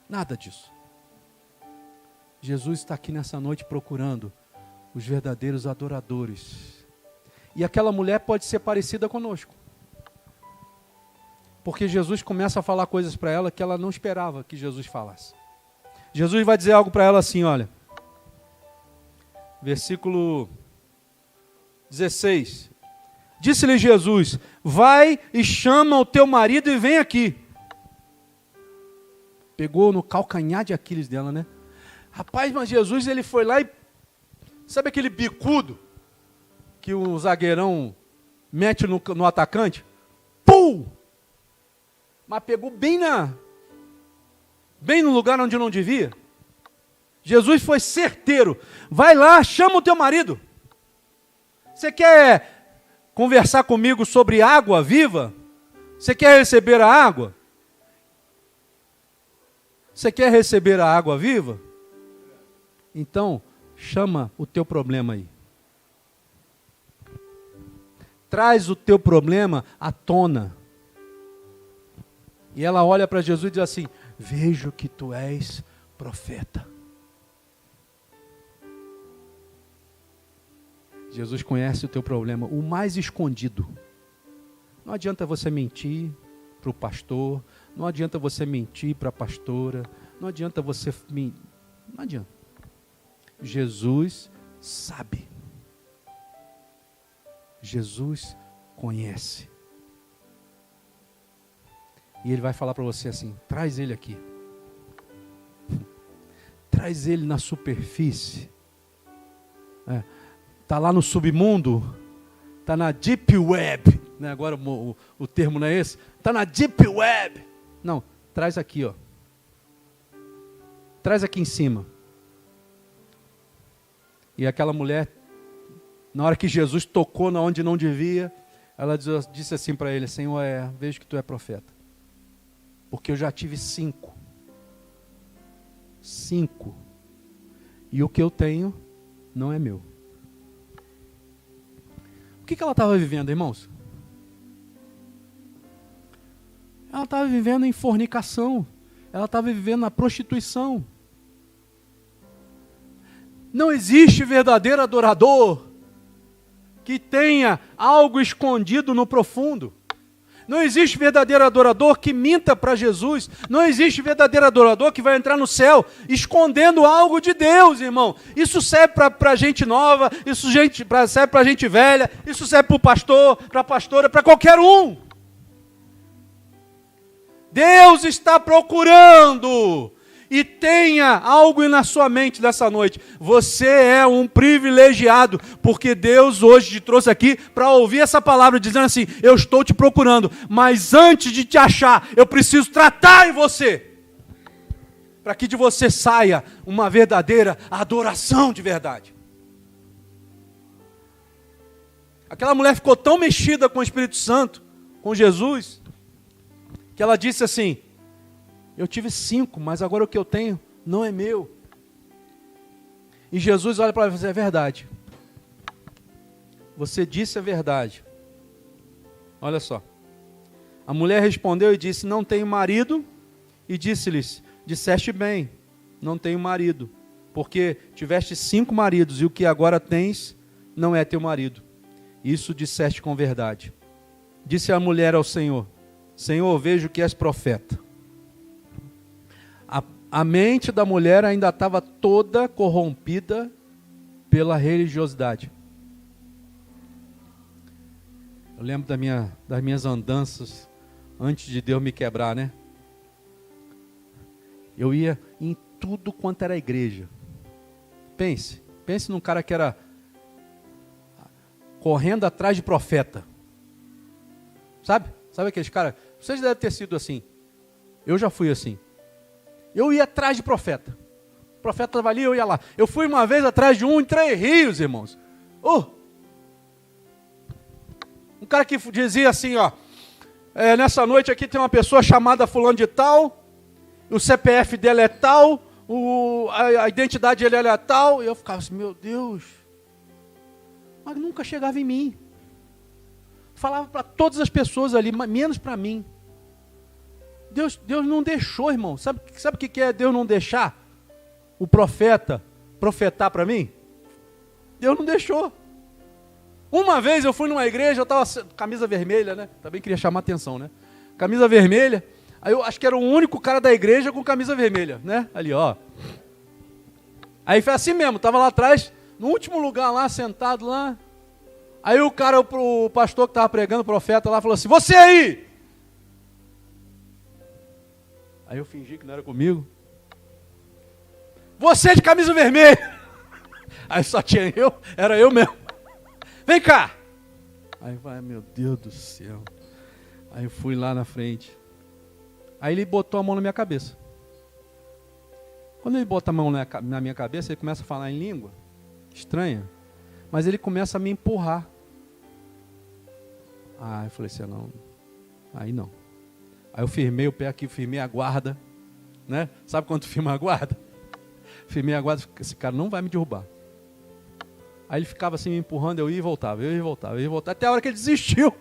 Nada disso. Jesus está aqui nessa noite procurando os verdadeiros adoradores. E aquela mulher pode ser parecida conosco. Porque Jesus começa a falar coisas para ela que ela não esperava que Jesus falasse. Jesus vai dizer algo para ela assim, olha. Versículo 16. Disse-lhe Jesus: vai e chama o teu marido e vem aqui. Pegou no calcanhar de Aquiles dela, né? Rapaz, mas Jesus ele foi lá e... Sabe aquele bicudo que o zagueirão mete no atacante? Pum! Mas pegou bem no lugar onde não devia. Jesus foi certeiro. Vai lá, chama o teu marido. Você quer conversar comigo sobre água viva? Você quer receber a água? Você quer receber a água viva? Então, chama o teu problema aí. Traz o teu problema à tona. E ela olha para Jesus e diz assim: vejo que tu és profeta. Jesus conhece o teu problema, o mais escondido. Não adianta você mentir para o pastor, não adianta você mentir para a pastora, não adianta você não adianta. Jesus sabe. Jesus conhece. E ele vai falar para você assim: traz ele aqui. Traz ele na superfície. Está lá no submundo. Está na deep web. Né? Agora o termo não é esse. Está na deep web. Não, traz aqui, ó. Traz aqui em cima. E aquela mulher, na hora que Jesus tocou na onde não devia, ela disse assim para ele: Senhor, vejo que tu é profeta. Porque eu já tive 5. 5. E o que eu tenho não é meu. O que ela estava vivendo, irmãos? Ela estava vivendo em fornicação. Ela estava vivendo na prostituição. Não existe verdadeiro adorador que tenha algo escondido no profundo. Não existe verdadeiro adorador que minta para Jesus. Não existe verdadeiro adorador que vai entrar no céu escondendo algo de Deus, irmão. Isso serve para gente nova, isso serve para gente velha, isso serve para o pastor, para a pastora, para qualquer um. Deus está procurando. E tenha algo na sua mente dessa noite. Você é um privilegiado, porque Deus hoje te trouxe aqui para ouvir essa palavra, dizendo assim: eu estou te procurando, mas antes de te achar, eu preciso tratar em você, para que de você saia uma verdadeira adoração de verdade. Aquela mulher ficou tão mexida com o Espírito Santo, com Jesus, que ela disse assim: eu tive 5, mas agora o que eu tenho não é meu. E Jesus olha para ela e diz: é verdade. Você disse a verdade. Olha só. A mulher respondeu e disse: não tenho marido. E disse-lhes: disseste bem, não tenho marido. Porque tiveste 5 maridos e o que agora tens não é teu marido. Isso disseste com verdade. Disse a mulher ao Senhor: Senhor, vejo que és profeta. A mente da mulher ainda estava toda corrompida pela religiosidade. Eu lembro das minhas andanças antes de Deus me quebrar, né? Eu ia em tudo quanto era igreja. Pense num cara que era correndo atrás de profeta. Sabe aqueles caras? Vocês devem ter sido assim. Eu já fui assim. Eu ia atrás de profeta. O profeta estava ali, eu ia lá. Eu fui uma vez atrás de um em Três Rios, irmãos. Um cara que dizia assim, ó: nessa noite aqui tem uma pessoa chamada fulano de tal, o CPF dela é tal, a identidade dele é tal. E eu ficava assim: meu Deus. Mas nunca chegava em mim. Falava para todas as pessoas ali, menos para mim. Deus não deixou, irmão. Sabe o que é Deus não deixar o profeta profetar para mim? Deus não deixou. Uma vez eu fui numa igreja, eu estava camisa vermelha, né? Também queria chamar atenção, né? Camisa vermelha. Aí eu acho que era o único cara da igreja com camisa vermelha, né? Ali, ó. Aí foi assim mesmo, estava lá atrás, no último lugar lá, sentado lá. Aí o pastor que estava pregando, o profeta lá, falou assim: você aí! Aí eu fingi que não era comigo. Você de camisa vermelha. Aí só tinha era eu mesmo. Vem cá. Aí vai, meu Deus do céu. Aí eu fui lá na frente. Aí ele botou a mão na minha cabeça. Quando ele bota a mão na minha cabeça, ele começa a falar em língua estranha. Mas ele começa a me empurrar. Eu falei assim, não, aí não. Aí eu firmei o pé aqui, firmei a guarda, né? Sabe quando tu firma a guarda? Firmei a guarda, esse cara não vai me derrubar. Aí ele ficava assim me empurrando, eu ia e voltava, até a hora que ele desistiu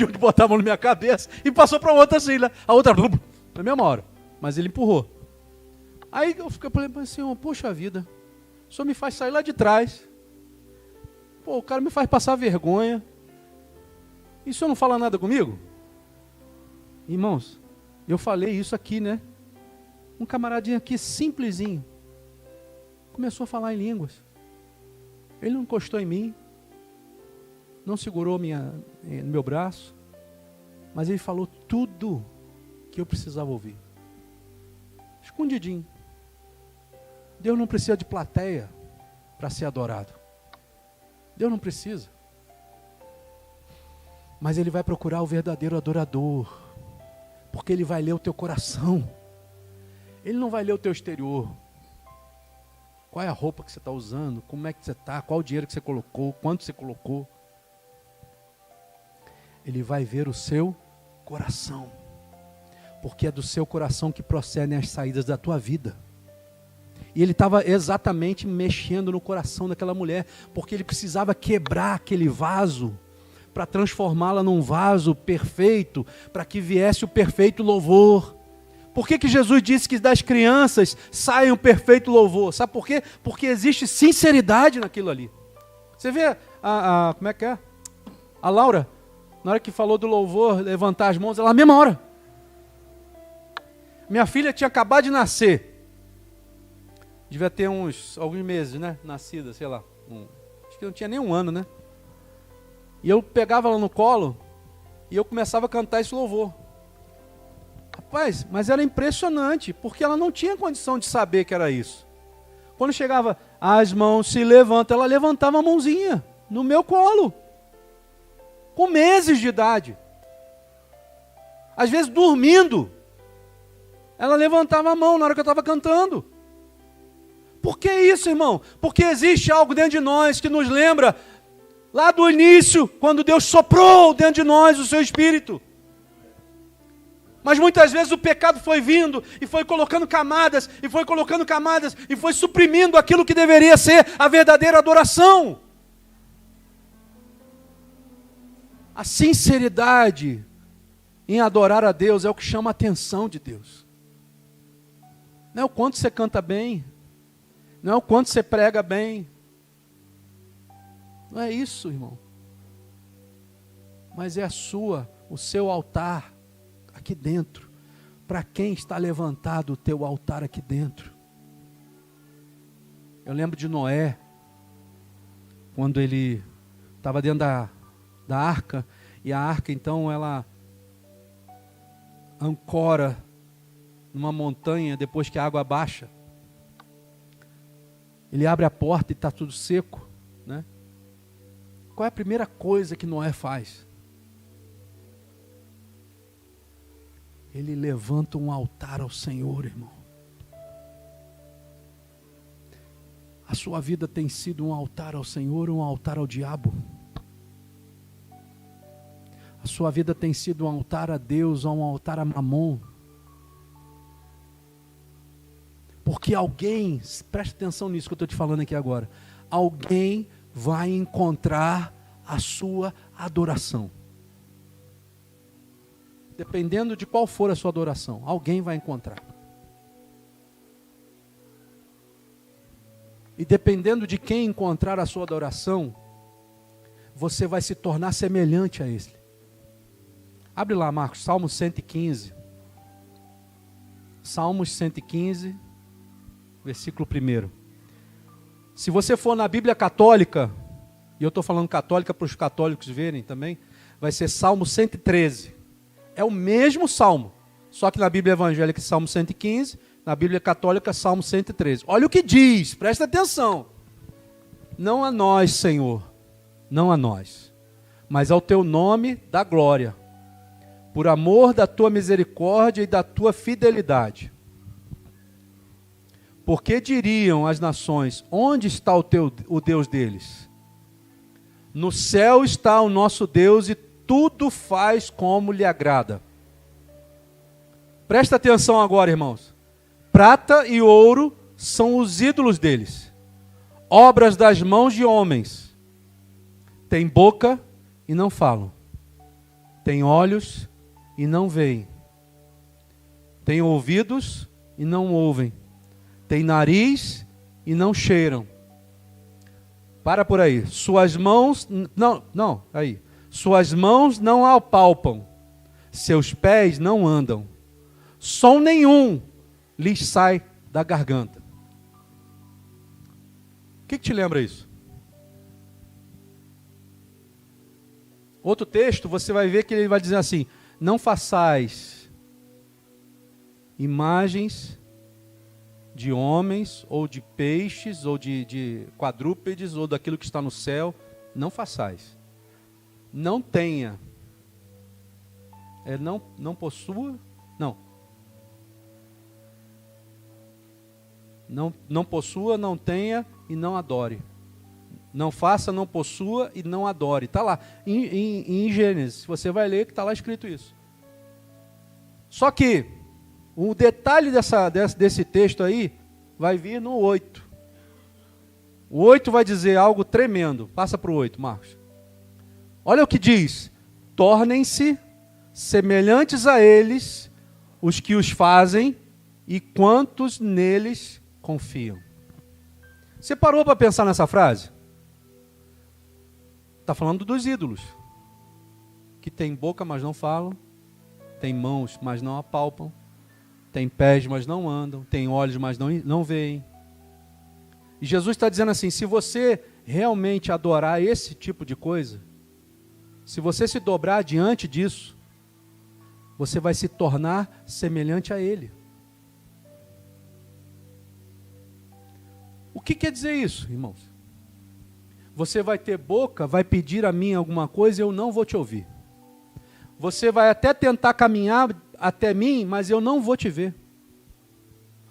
de botar a mão na minha cabeça e passou para outra assim, né? A outra, na mesma hora, mas ele empurrou. Aí eu falei assim, poxa vida, o senhor me faz sair lá de trás, pô, o cara me faz passar vergonha, e o senhor não fala nada comigo? Irmãos, eu falei isso aqui, né? Um camaradinho aqui, simplesinho, começou a falar em línguas. Ele não encostou em mim, não segurou no meu braço, mas ele falou tudo que eu precisava ouvir. Escondidinho. Deus não precisa de plateia para ser adorado. Deus não precisa. Mas Ele vai procurar o verdadeiro adorador, porque Ele vai ler o teu coração. Ele não vai ler o teu exterior. Qual é a roupa que você está usando? Como é que você está? Qual o dinheiro que você colocou? Quanto você colocou? Ele vai ver o seu coração. Porque é do seu coração que procedem as saídas da tua vida. E ele estava exatamente mexendo no coração daquela mulher. Porque ele precisava quebrar aquele vaso para transformá-la num vaso perfeito, para que viesse o perfeito louvor. Por que Jesus disse que das crianças sai um perfeito louvor? Sabe por quê? Porque existe sinceridade naquilo ali. Você vê como é que é? A Laura, na hora que falou do louvor, levantar as mãos, ela na mesma hora. Minha filha tinha acabado de nascer. Devia ter alguns meses, né? Nascida, sei lá. Acho que não tinha nem um ano, né? E eu pegava ela no colo e eu começava a cantar esse louvor. Rapaz, mas era impressionante, porque ela não tinha condição de saber que era isso. Quando chegava, as mãos se levantam, ela levantava a mãozinha no meu colo. Com meses de idade. Às vezes dormindo. Ela levantava a mão na hora que eu estava cantando. Por que isso, irmão? Porque existe algo dentro de nós que nos lembra lá do início, quando Deus soprou dentro de nós o seu Espírito. Mas muitas vezes o pecado foi vindo e foi colocando camadas, e foi suprimindo aquilo que deveria ser a verdadeira adoração. A sinceridade em adorar a Deus é o que chama a atenção de Deus. Não é o quanto você canta bem, não é o quanto você prega bem. Não é isso, irmão. Mas é o seu altar aqui dentro. Para quem está levantado o teu altar aqui dentro? Eu lembro de Noé, quando ele estava dentro da arca, e a arca então ela ancora numa montanha depois que a água baixa. Ele abre a porta e está tudo seco, né? Qual é a primeira coisa que Noé faz? Ele levanta um altar ao Senhor, irmão. A sua vida tem sido um altar ao Senhor ou um altar ao diabo? A sua vida tem sido um altar a Deus ou um altar a Mamon? Porque alguém, preste atenção nisso que eu estou te falando aqui agora, alguém vai encontrar a sua adoração. Dependendo de qual for a sua adoração, alguém vai encontrar. E dependendo de quem encontrar a sua adoração, você vai se tornar semelhante a ele. Abre lá, Marcos, Salmo 115. Salmos 115, versículo 1. Se você for na Bíblia católica, e eu estou falando católica para os católicos verem também, vai ser Salmo 113. É o mesmo Salmo, só que na Bíblia evangélica Salmo 115, na Bíblia católica Salmo 113. Olha o que diz, presta atenção. Não a nós, Senhor, não a nós, mas ao teu nome da glória, por amor da tua misericórdia e da tua fidelidade. Porque diriam as nações, onde está o Deus deles? No céu está o nosso Deus e tudo faz como lhe agrada. Presta atenção agora, irmãos. Prata e ouro são os ídolos deles, obras das mãos de homens. Tem boca e não falam, tem olhos e não veem, tem ouvidos e não ouvem, tem nariz e não cheiram. Para por aí. Suas mãos Suas mãos não apalpam, seus pés não andam, som nenhum lhes sai da garganta. O que te lembra isso? Outro texto, você vai ver que ele vai dizer assim: não façais imagens de homens, ou de peixes, ou de quadrúpedes, ou daquilo que está no céu. Não façais. Não tenha. Não possua. Não possua, não tenha e não adore. Não faça, não possua e não adore. Está lá, em Gênesis, você vai ler que está lá escrito isso. Só que, o detalhe desse texto aí, vai vir no 8. O 8 vai dizer algo tremendo. Passa para o 8, Marcos. Olha o que diz: tornem-se semelhantes a eles os que os fazem e quantos neles confiam. Você parou para pensar nessa frase? Está falando dos ídolos, que tem boca, mas não falam, tem mãos, mas não apalpam, tem pés, mas não andam, tem olhos, mas não veem. E Jesus está dizendo assim: se você realmente adorar esse tipo de coisa, se você se dobrar diante disso, você vai se tornar semelhante a Ele. O que quer dizer isso, irmãos? Você vai ter boca, vai pedir a mim alguma coisa e eu não vou te ouvir. Você vai até tentar caminhar até mim, mas eu não vou te ver.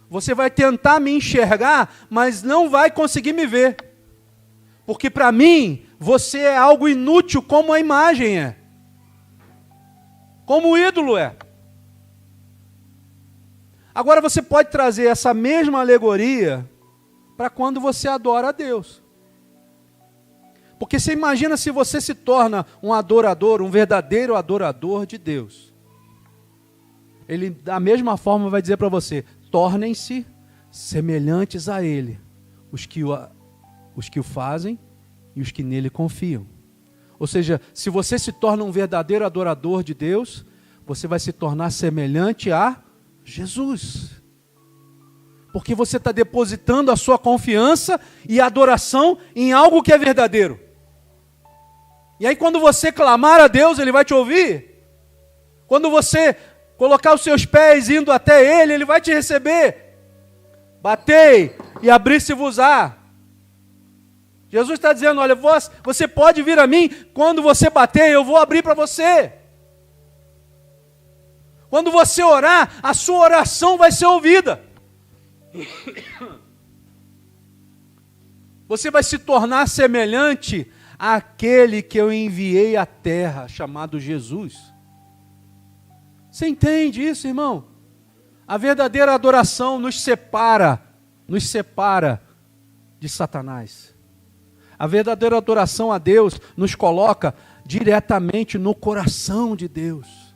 Você vai tentar me enxergar, mas não vai conseguir me ver. Porque para mim, você é algo inútil, como a imagem é. Como o ídolo é. Agora você pode trazer essa mesma alegoria para quando você adora a Deus. Porque você imagina se você se torna um adorador, um verdadeiro adorador de Deus. Ele, da mesma forma, vai dizer para você: tornem-se semelhantes a Ele, os que o fazem e os que nele confiam. Ou seja, se você se torna um verdadeiro adorador de Deus, você vai se tornar semelhante a Jesus. Porque você está depositando a sua confiança e adoração em algo que é verdadeiro. E aí quando você clamar a Deus, Ele vai te ouvir. Quando você colocar os seus pés indo até Ele, Ele vai te receber. Batei e abri-se-vos-á. Jesus está dizendo: olha, você pode vir a mim, quando você bater, eu vou abrir para você. Quando você orar, a sua oração vai ser ouvida. Você vai se tornar semelhante àquele que eu enviei à terra, chamado Jesus. Você entende isso, irmão? A verdadeira adoração nos separa de Satanás. A verdadeira adoração a Deus nos coloca diretamente no coração de Deus.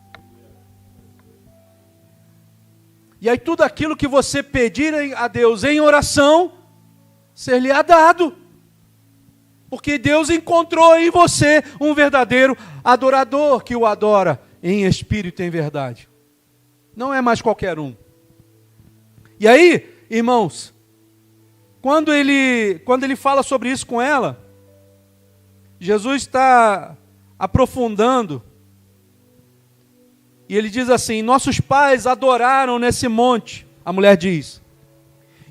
E aí tudo aquilo que você pedir a Deus em oração, ser-lhe-á dado. Porque Deus encontrou em você um verdadeiro adorador que o adora em espírito e em verdade. Não é mais qualquer um. E aí, irmãos, quando ele fala sobre isso com ela, Jesus está aprofundando. E ele diz assim: nossos pais adoraram nesse monte. A mulher diz: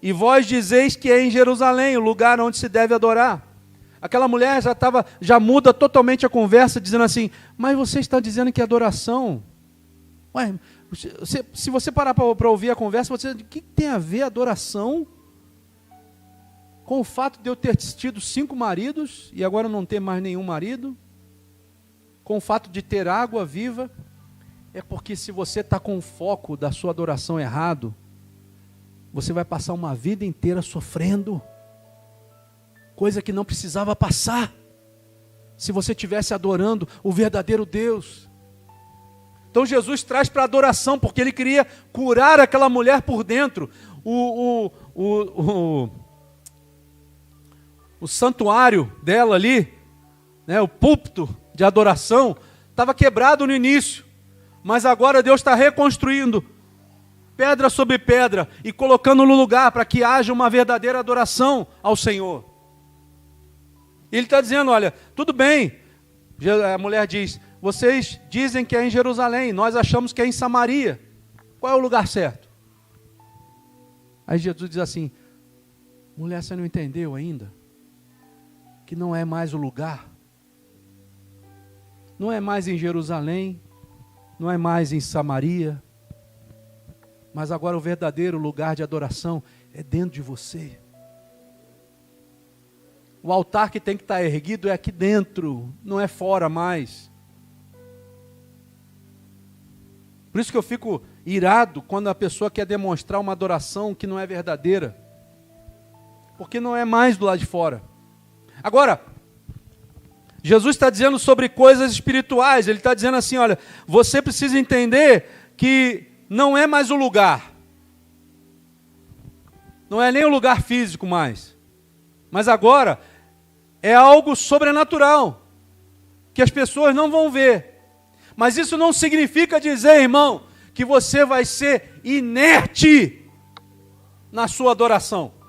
e vós dizeis que é em Jerusalém o lugar onde se deve adorar. Aquela mulher já muda totalmente a conversa, dizendo assim: mas você está dizendo que é adoração? Ué, se você parar para ouvir a conversa, você diz: o que tem a ver adoração com o fato de eu ter tido 5 maridos e agora não ter mais nenhum marido? com o fato de ter água viva, é porque se você está com o foco da sua adoração errado, você vai passar uma vida inteira sofrendo, coisa que não precisava passar, se você estivesse adorando o verdadeiro Deus. Então Jesus traz para a adoração, porque Ele queria curar aquela mulher por dentro. O santuário dela ali, né, o púlpito de adoração, estava quebrado no início, mas agora Deus está reconstruindo, pedra sobre pedra, e colocando no lugar para que haja uma verdadeira adoração ao Senhor. Ele está dizendo, olha, tudo bem, a mulher diz, vocês dizem que é em Jerusalém, nós achamos que é em Samaria, qual é o lugar certo? Aí Jesus diz assim, mulher, você não entendeu ainda? Que não é mais o lugar, não é mais em Jerusalém, não é mais em Samaria, mas agora o verdadeiro lugar de adoração é dentro de você. O altar que tem que estar erguido é aqui dentro, não é fora mais. Por isso que eu fico irado quando a pessoa quer demonstrar uma adoração que não é verdadeira, porque não é mais do lado de fora. Agora, Jesus está dizendo sobre coisas espirituais, Ele está dizendo assim, olha, você precisa entender que não é mais o lugar, não é nem o lugar físico mais, mas agora é algo sobrenatural, que as pessoas não vão ver, mas isso não significa dizer, irmão, que você vai ser inerte na sua adoração.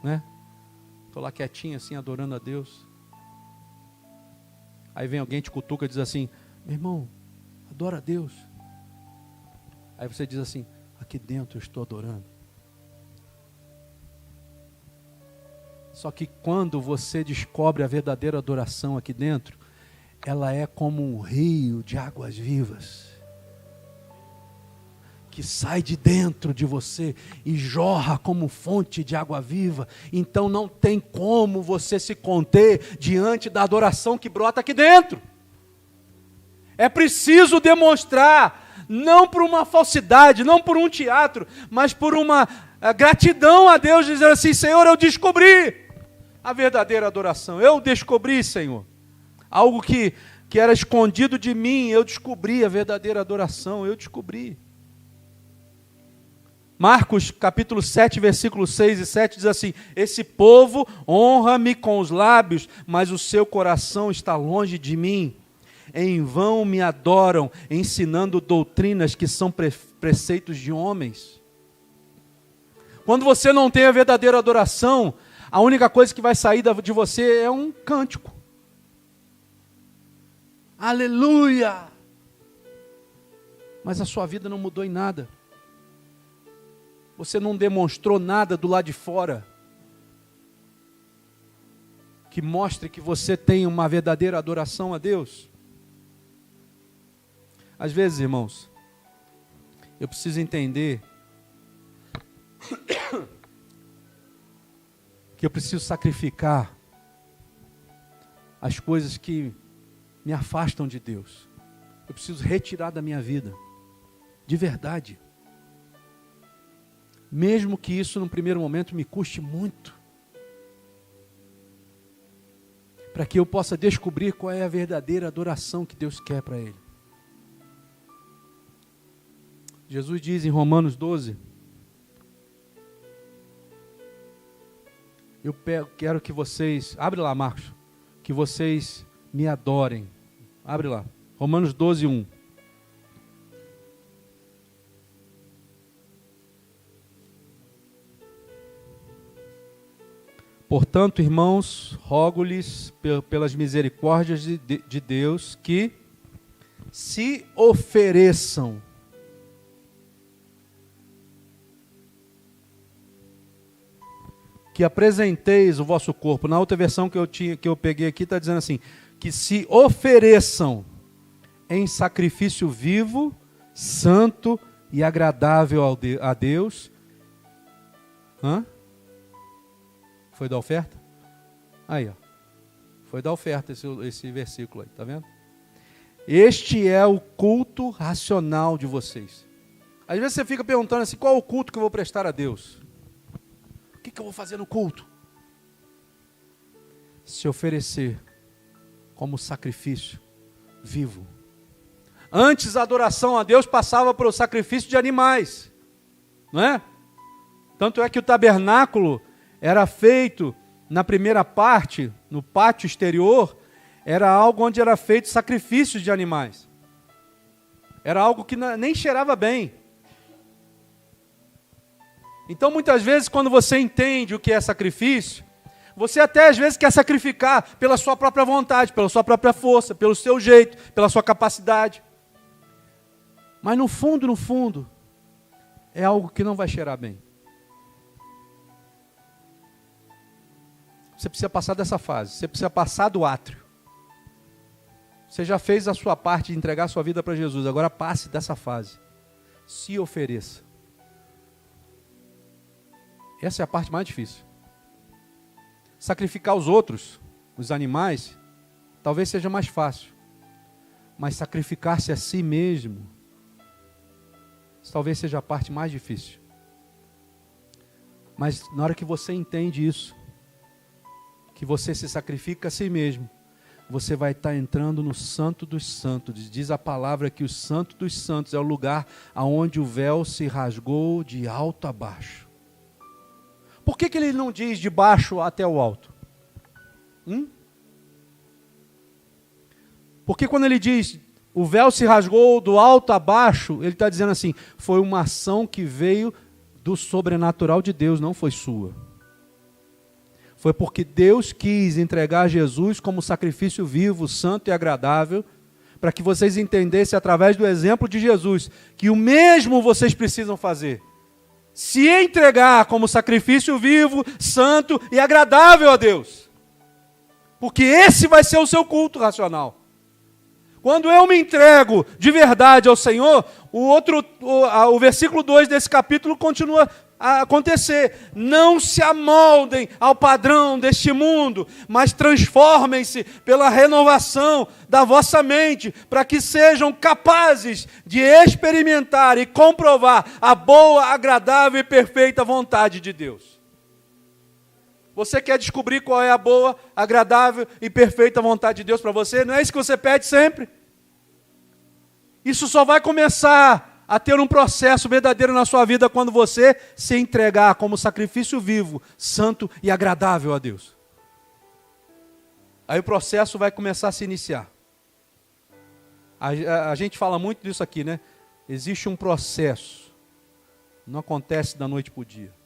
Né? Estou lá quietinho assim, adorando a Deus. Aí vem alguém, te cutuca e diz assim, meu irmão, adora a Deus. Aí você diz assim, aqui dentro eu estou adorando. Só que quando você descobre a verdadeira adoração aqui dentro, ela é como um rio de águas vivas, que sai de dentro de você e jorra como fonte de água viva. Então não tem como você se conter diante da adoração que brota aqui dentro. É preciso demonstrar, não por uma falsidade, não por um teatro, mas por uma gratidão a Deus, dizer assim, Senhor, eu descobri a verdadeira adoração, eu descobri, Senhor, algo que era escondido de mim, eu descobri a verdadeira adoração, eu descobri. Marcos capítulo 7, versículos 6 e 7 diz assim, esse povo honra-me com os lábios, mas o seu coração está longe de mim. Em vão me adoram, ensinando doutrinas que são preceitos de homens. Quando você não tem a verdadeira adoração, a única coisa que vai sair de você é um cântico. Aleluia! Mas a sua vida não mudou em nada. Você não demonstrou nada do lado de fora que mostre que você tem uma verdadeira adoração a Deus. Às vezes, irmãos, eu preciso entender que eu preciso sacrificar as coisas que me afastam de Deus. Eu preciso retirar da minha vida, de verdade. Mesmo que isso, no primeiro momento, me custe muito. Para que eu possa descobrir qual é a verdadeira adoração que Deus quer para Ele. Jesus diz em Romanos 12, quero que vocês, abre lá Marcos, que vocês me adorem. Abre lá, Romanos 12, 1. Portanto, irmãos, rogo-lhes pelas misericórdias de Deus que se ofereçam que apresenteis o vosso corpo. Na outra versão que eu peguei aqui está dizendo assim, que se ofereçam em sacrifício vivo, santo e agradável a Deus. Foi da oferta? Aí, ó. Foi da oferta esse versículo aí, tá vendo? Este é o culto racional de vocês. Às vezes você fica perguntando assim, qual é o culto que eu vou prestar a Deus? O que eu vou fazer no culto? Se oferecer como sacrifício vivo. Antes a adoração a Deus passava pelo sacrifício de animais, não é? Tanto é que o tabernáculo era feito na primeira parte, no pátio exterior, era algo onde era feito sacrifícios de animais. Era algo que nem cheirava bem. Então, muitas vezes, quando você entende o que é sacrifício, você até às vezes quer sacrificar pela sua própria vontade, pela sua própria força, pelo seu jeito, pela sua capacidade. Mas no fundo, é algo que não vai cheirar bem. Você precisa passar dessa fase, você precisa passar do átrio. Você já fez a sua parte de entregar a sua vida para Jesus, agora passe dessa fase. Se ofereça. Essa é a parte mais difícil. Sacrificar os outros, os animais, talvez seja mais fácil. Mas sacrificar-se a si mesmo, talvez seja a parte mais difícil. Mas na hora que você entende isso, que você se sacrifica a si mesmo, você vai estar entrando no Santo dos Santos. Diz a palavra que o Santo dos Santos é o lugar onde o véu se rasgou de alto a baixo. Por que ele não diz de baixo até o alto? Porque quando ele diz o véu se rasgou do alto a baixo, ele está dizendo assim, foi uma ação que veio do sobrenatural de Deus, não foi sua. Foi porque Deus quis entregar Jesus como sacrifício vivo, santo e agradável, para que vocês entendessem através do exemplo de Jesus, que o mesmo vocês precisam fazer. Se entregar como sacrifício vivo, santo e agradável a Deus. Porque esse vai ser o seu culto racional. Quando eu me entrego de verdade ao Senhor, o versículo 2 desse capítulo continua a acontecer. Não se amoldem ao padrão deste mundo, mas transformem-se pela renovação da vossa mente, para que sejam capazes de experimentar e comprovar a boa, agradável e perfeita vontade de Deus. Você quer descobrir qual é a boa, agradável e perfeita vontade de Deus para você? Não é isso que você pede sempre? Isso só vai começar a ter um processo verdadeiro na sua vida quando você se entregar como sacrifício vivo, santo e agradável a Deus. Aí o processo vai começar a se iniciar. A gente fala muito disso aqui, né? Existe um processo. Não acontece da noite para o dia.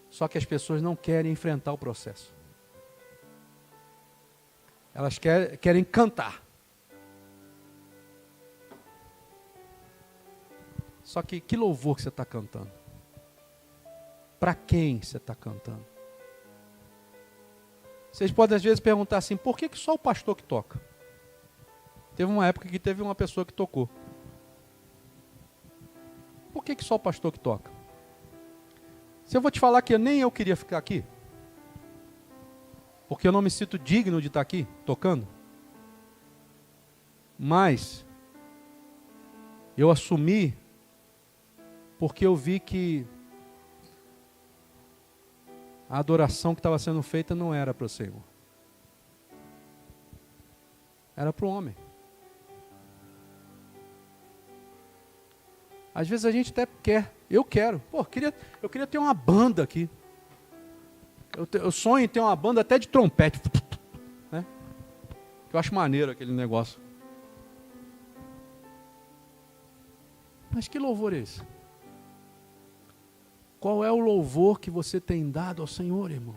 Só que as pessoas não querem enfrentar o processo. Elas querem cantar. Só que louvor que você está cantando? Para quem você está cantando? Vocês podem às vezes perguntar assim, por que só o pastor que toca? Teve uma época que teve uma pessoa que tocou. Por que só o pastor que toca? Se eu vou te falar que nem eu queria ficar aqui, porque eu não me sinto digno de estar aqui, tocando, mas eu assumi, porque eu vi que a adoração que estava sendo feita não era para o Senhor. Era para o homem. Às vezes a gente até quer, eu quero. Eu queria ter uma banda aqui. Eu sonho em ter uma banda até de trompete. Né? Eu acho maneiro aquele negócio. Mas que louvor é esse? Qual é o louvor que você tem dado ao Senhor, irmão?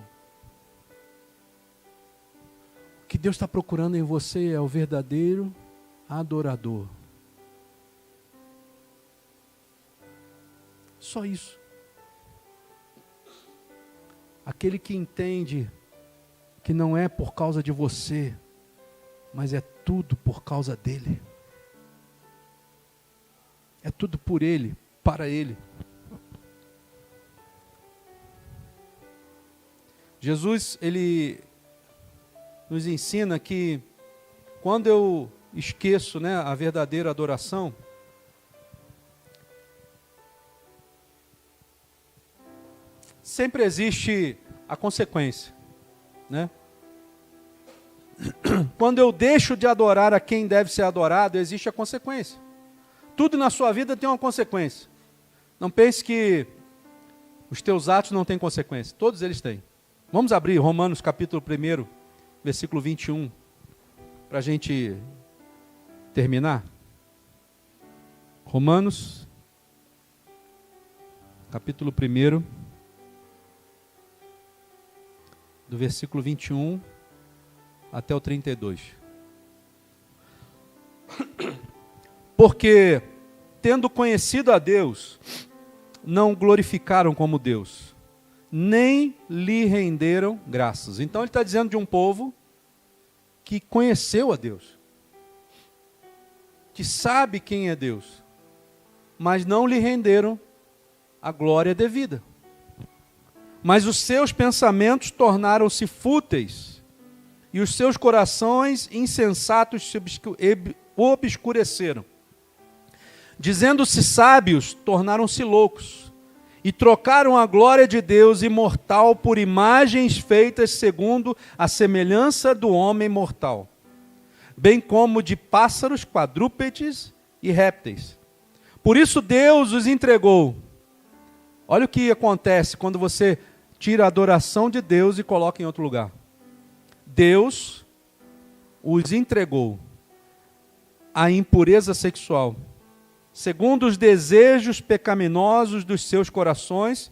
O que Deus está procurando em você é o verdadeiro adorador. Só isso. Aquele que entende que não é por causa de você, mas é tudo por causa dele. É tudo por ele, para ele. Jesus, ele nos ensina que quando eu esqueço, né, a verdadeira adoração, sempre existe a consequência, né? Quando eu deixo de adorar a quem deve ser adorado, existe a consequência. Tudo na sua vida tem uma consequência. Não pense que os teus atos não têm consequência. Todos eles têm. Vamos abrir Romanos capítulo 1, versículo 21, para a gente terminar. Romanos, capítulo 1, do versículo 21 até o 32. Porque, tendo conhecido a Deus, não glorificaram como Deus, nem lhe renderam graças. Então ele está dizendo de um povo que conheceu a Deus, que sabe quem é Deus, mas não lhe renderam a glória devida. Mas os seus pensamentos tornaram-se fúteis, e os seus corações insensatos se obscureceram. Dizendo-se sábios, tornaram-se loucos, e trocaram a glória de Deus imortal por imagens feitas segundo a semelhança do homem mortal, bem como de pássaros, quadrúpedes e répteis. Por isso Deus os entregou. Olha o que acontece quando você tira a adoração de Deus e coloca em outro lugar. Deus os entregou à impureza sexual, segundo os desejos pecaminosos dos seus corações,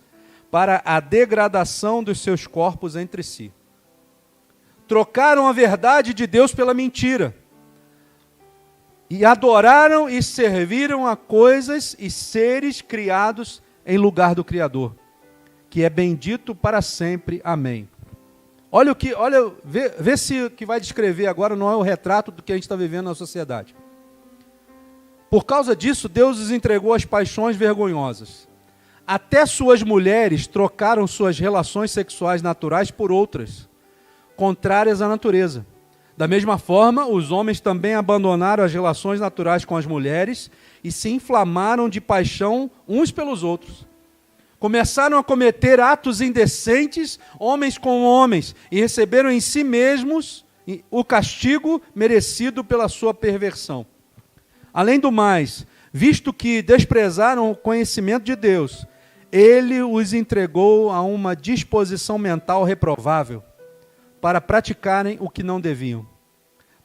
para a degradação dos seus corpos entre si. Trocaram a verdade de Deus pela mentira, e adoraram e serviram a coisas e seres criados em lugar do Criador, que é bendito para sempre. Amém. Vê se o que vai descrever agora não é o retrato do que a gente está vivendo na sociedade. Por causa disso, Deus os entregou às paixões vergonhosas. Até suas mulheres trocaram suas relações sexuais naturais por outras, contrárias à natureza. Da mesma forma, os homens também abandonaram as relações naturais com as mulheres e se inflamaram de paixão uns pelos outros. Começaram a cometer atos indecentes, homens com homens, e receberam em si mesmos o castigo merecido pela sua perversão. Além do mais, visto que desprezaram o conhecimento de Deus, Ele os entregou a uma disposição mental reprovável, para praticarem o que não deviam.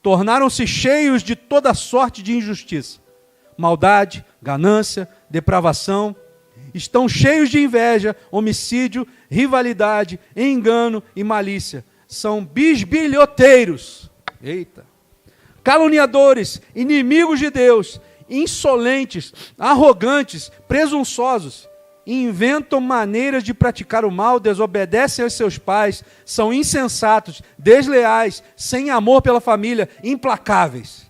Tornaram-se cheios de toda sorte de injustiça, maldade, ganância, depravação. Estão cheios de inveja, homicídio, rivalidade, engano e malícia. São bisbilhoteiros, caluniadores, inimigos de Deus, insolentes, arrogantes, presunçosos. Inventam maneiras de praticar o mal, desobedecem aos seus pais, são insensatos, desleais, sem amor pela família, implacáveis.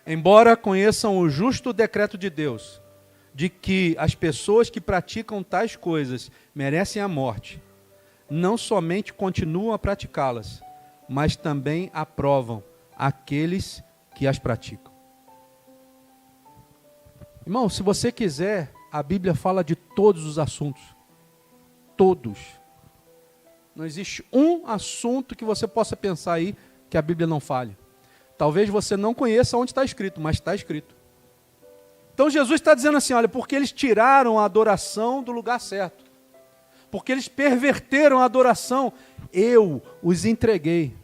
Embora conheçam o justo decreto de Deus, de que as pessoas que praticam tais coisas merecem a morte, não somente continuam a praticá-las, mas também aprovam aqueles que as praticam. Irmão, se você quiser, a Bíblia fala de todos os assuntos. Todos. Não existe um assunto que você possa pensar aí que a Bíblia não fale. Talvez você não conheça onde está escrito, mas está escrito. Então Jesus está dizendo assim, olha, porque eles tiraram a adoração do lugar certo. Porque eles perverteram a adoração, eu os entreguei.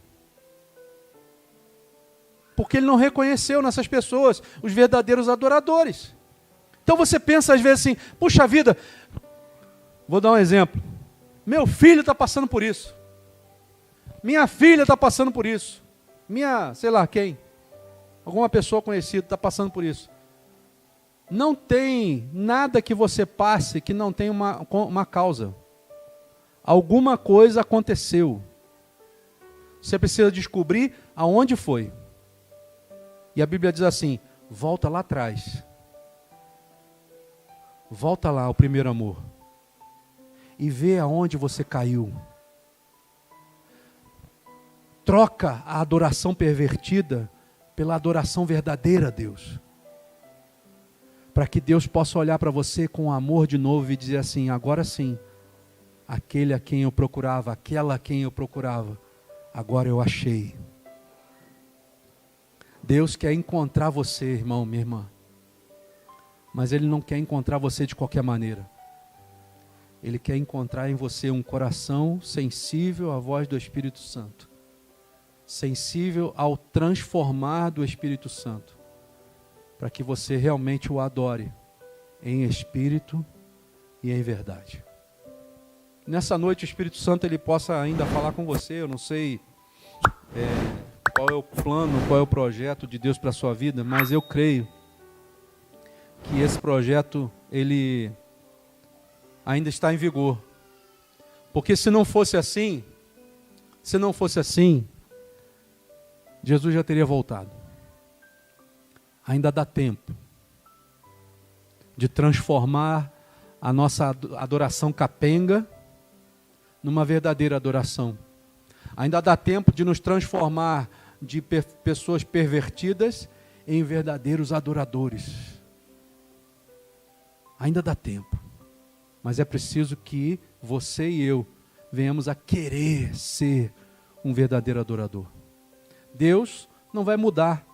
Porque ele não reconheceu nessas pessoas os verdadeiros adoradores. Então você pensa às vezes assim, puxa vida, vou dar um exemplo. Meu filho está passando por isso. Minha filha está passando por isso. Sei lá quem. Alguma pessoa conhecida está passando por isso. Não tem nada que você passe que não tenha uma causa. Alguma coisa aconteceu. Você precisa descobrir aonde foi. E a Bíblia diz assim, volta lá atrás. Volta lá ao primeiro amor. E vê aonde você caiu. troca a adoração pervertida pela adoração verdadeira a Deus. Para que Deus possa olhar para você com amor de novo e dizer assim: agora sim, aquele a quem eu procurava, aquela a quem eu procurava, agora eu achei. Deus quer encontrar você, irmão, minha irmã. Mas Ele não quer encontrar você de qualquer maneira. Ele quer encontrar em você um coração sensível à voz do Espírito Santo. Sensível ao transformar do Espírito Santo. Para que você realmente o adore em espírito e em verdade. Nessa noite o Espírito Santo ele possa ainda falar com você. Eu não sei qual é o plano, qual é o projeto de Deus para a sua vida, mas eu creio que esse projeto ele ainda está em vigor. Porque se não fosse assim, Jesus já teria voltado. Ainda dá tempo de transformar a nossa adoração capenga numa verdadeira adoração. Ainda dá tempo de nos transformar de pessoas pervertidas em verdadeiros adoradores. Ainda dá tempo. Mas é preciso que você e eu venhamos a querer ser um verdadeiro adorador. Deus não vai mudar.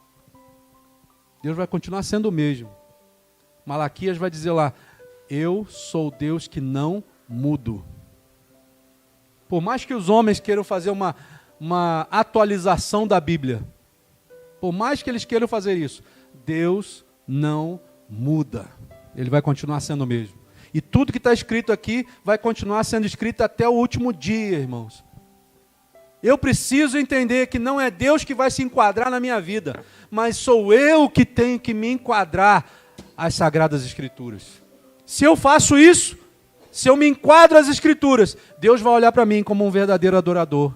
Deus vai continuar sendo o mesmo. Malaquias vai dizer lá: eu sou Deus que não mudo. Por mais que os homens queiram fazer uma atualização da Bíblia, por mais que eles queiram fazer isso, Deus não muda. Ele vai continuar sendo o mesmo. E tudo que está escrito aqui vai continuar sendo escrito até o último dia, irmãos. Eu preciso entender que não é Deus que vai se enquadrar na minha vida, mas sou eu que tenho que me enquadrar às Sagradas Escrituras. Se eu faço isso, se eu me enquadro às Escrituras, Deus vai olhar para mim como um verdadeiro adorador.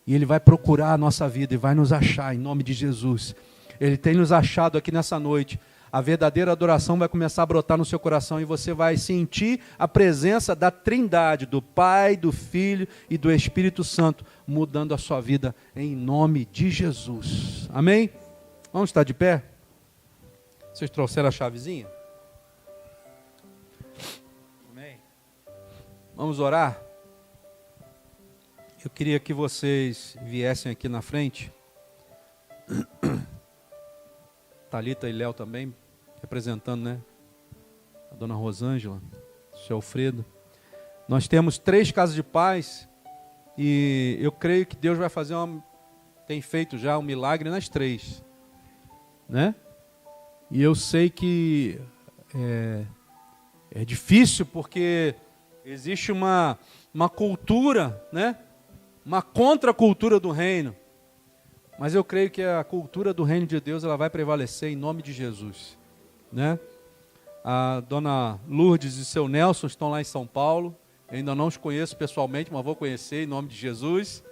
E Ele vai procurar a nossa vida e vai nos achar em nome de Jesus. Ele tem nos achado aqui nessa noite. A verdadeira adoração vai começar a brotar no seu coração e você vai sentir a presença da Trindade, do Pai, do Filho e do Espírito Santo, mudando a sua vida em nome de Jesus. Amém? Vamos estar de pé? Vocês trouxeram a chavezinha? Amém? Vamos orar? Eu queria que vocês viessem aqui na frente. Thalita e Léo também, representando, né? A dona Rosângela, o seu Alfredo. Nós temos 3 casas de paz e eu creio que Deus vai fazer tem feito já um milagre nas 3, né? E eu sei que é difícil porque existe uma cultura, né? Uma contracultura do reino. Mas eu creio que a cultura do reino de Deus ela vai prevalecer em nome de Jesus, né? A dona Lourdes e seu Nelson estão lá em São Paulo. Eu ainda não os conheço pessoalmente, mas vou conhecer em nome de Jesus.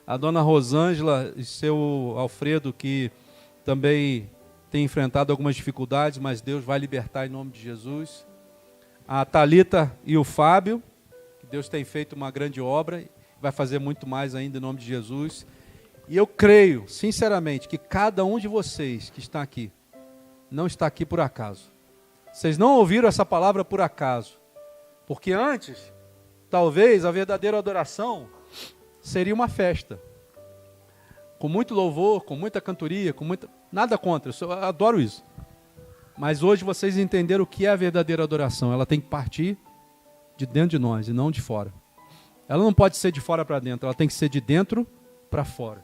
A dona Rosângela e seu Alfredo, que também tem enfrentado algumas dificuldades, mas Deus vai libertar em nome de Jesus. A Thalita e o Fábio, que Deus tem feito uma grande obra, vai fazer muito mais ainda em nome de Jesus. E eu creio, sinceramente, que cada um de vocês que está aqui, não está aqui por acaso. Vocês não ouviram essa palavra por acaso. Porque antes, talvez a verdadeira adoração seria uma festa. Com muito louvor, com muita cantoria, com muita... Nada contra, eu adoro isso. Mas hoje vocês entenderam o que é a verdadeira adoração. Ela tem que partir de dentro de nós e não de fora. Ela não pode ser de fora para dentro, ela tem que ser de dentro para fora.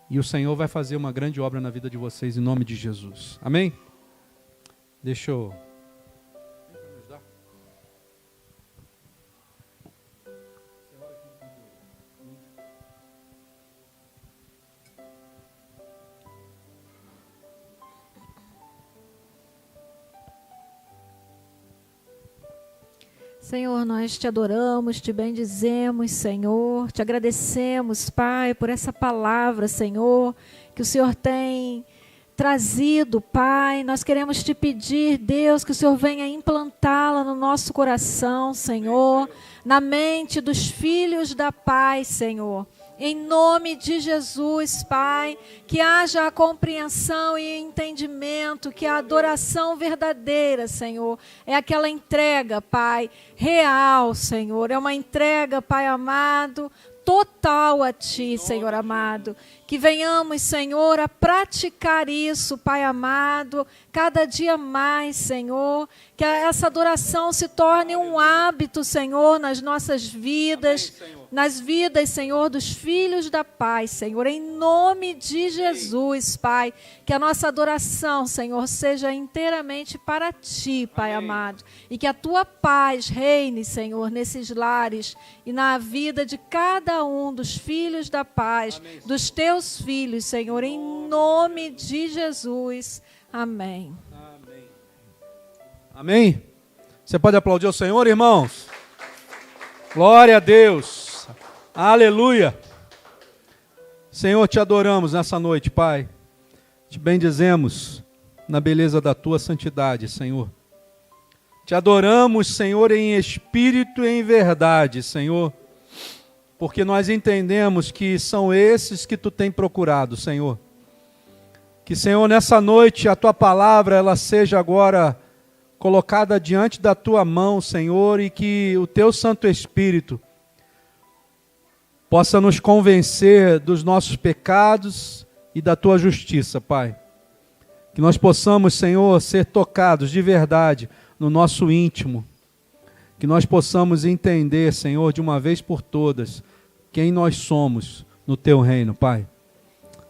E o Senhor vai fazer uma grande obra na vida de vocês em nome de Jesus. Amém? Deixa eu... Senhor, nós te adoramos, te bendizemos, Senhor, te agradecemos, Pai, por essa palavra, Senhor, que o Senhor tem trazido, Pai. Nós queremos te pedir, Deus, que o Senhor venha implantá-la no nosso coração, Senhor, na mente dos filhos da paz, Senhor. Em nome de Jesus, Pai, que haja a compreensão e entendimento, que a adoração verdadeira, Senhor, é aquela entrega, Pai, real, Senhor. É uma entrega, Pai amado, total a Ti, Senhor amado. Que venhamos, Senhor, a praticar isso, Pai amado, cada dia mais, Senhor. Que essa adoração se torne um hábito, Senhor, nas nossas vidas, nas vidas, Senhor, dos filhos da paz, Senhor. Em nome de Jesus, Pai. Que a nossa adoração, Senhor, seja inteiramente para Ti, Pai amado. E que a Tua paz reine, Senhor, nesses lares e na vida de cada um dos filhos da paz, dos Teus filhos, Senhor, em nome de Jesus. Amém. Amém. Amém? Você pode aplaudir o Senhor, irmãos? Glória a Deus. Aleluia. Senhor, te adoramos nessa noite, Pai. Te bendizemos na beleza da Tua santidade, Senhor. Te adoramos, Senhor, em espírito e em verdade, Senhor. Porque nós entendemos que são esses que Tu tem procurado, Senhor. Que, Senhor, nessa noite a Tua palavra ela seja agora colocada diante da Tua mão, Senhor, e que o Teu Santo Espírito possa nos convencer dos nossos pecados e da Tua justiça, Pai. Que nós possamos, Senhor, ser tocados de verdade no nosso íntimo. Que nós possamos entender, Senhor, de uma vez por todas, quem nós somos no Teu reino, Pai.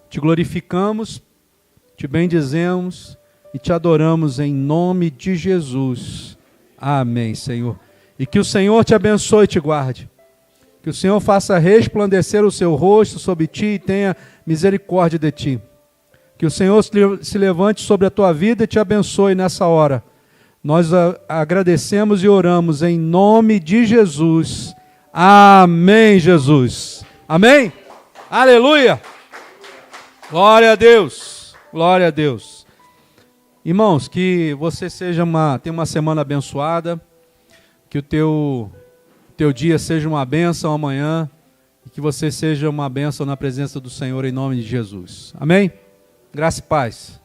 Te glorificamos, Te bendizemos e Te adoramos em nome de Jesus. Amém, Senhor. E que o Senhor te abençoe e te guarde. Que o Senhor faça resplandecer o seu rosto sobre ti e tenha misericórdia de ti. Que o Senhor se levante sobre a tua vida e te abençoe nessa hora. Nós agradecemos e oramos em nome de Jesus. Amém, Jesus. Amém? Aleluia. Glória a Deus. Glória a Deus. Irmãos, que você tenha uma semana abençoada. Que o teu dia seja uma bênção amanhã. E que você seja uma bênção na presença do Senhor em nome de Jesus. Amém? Graça e paz.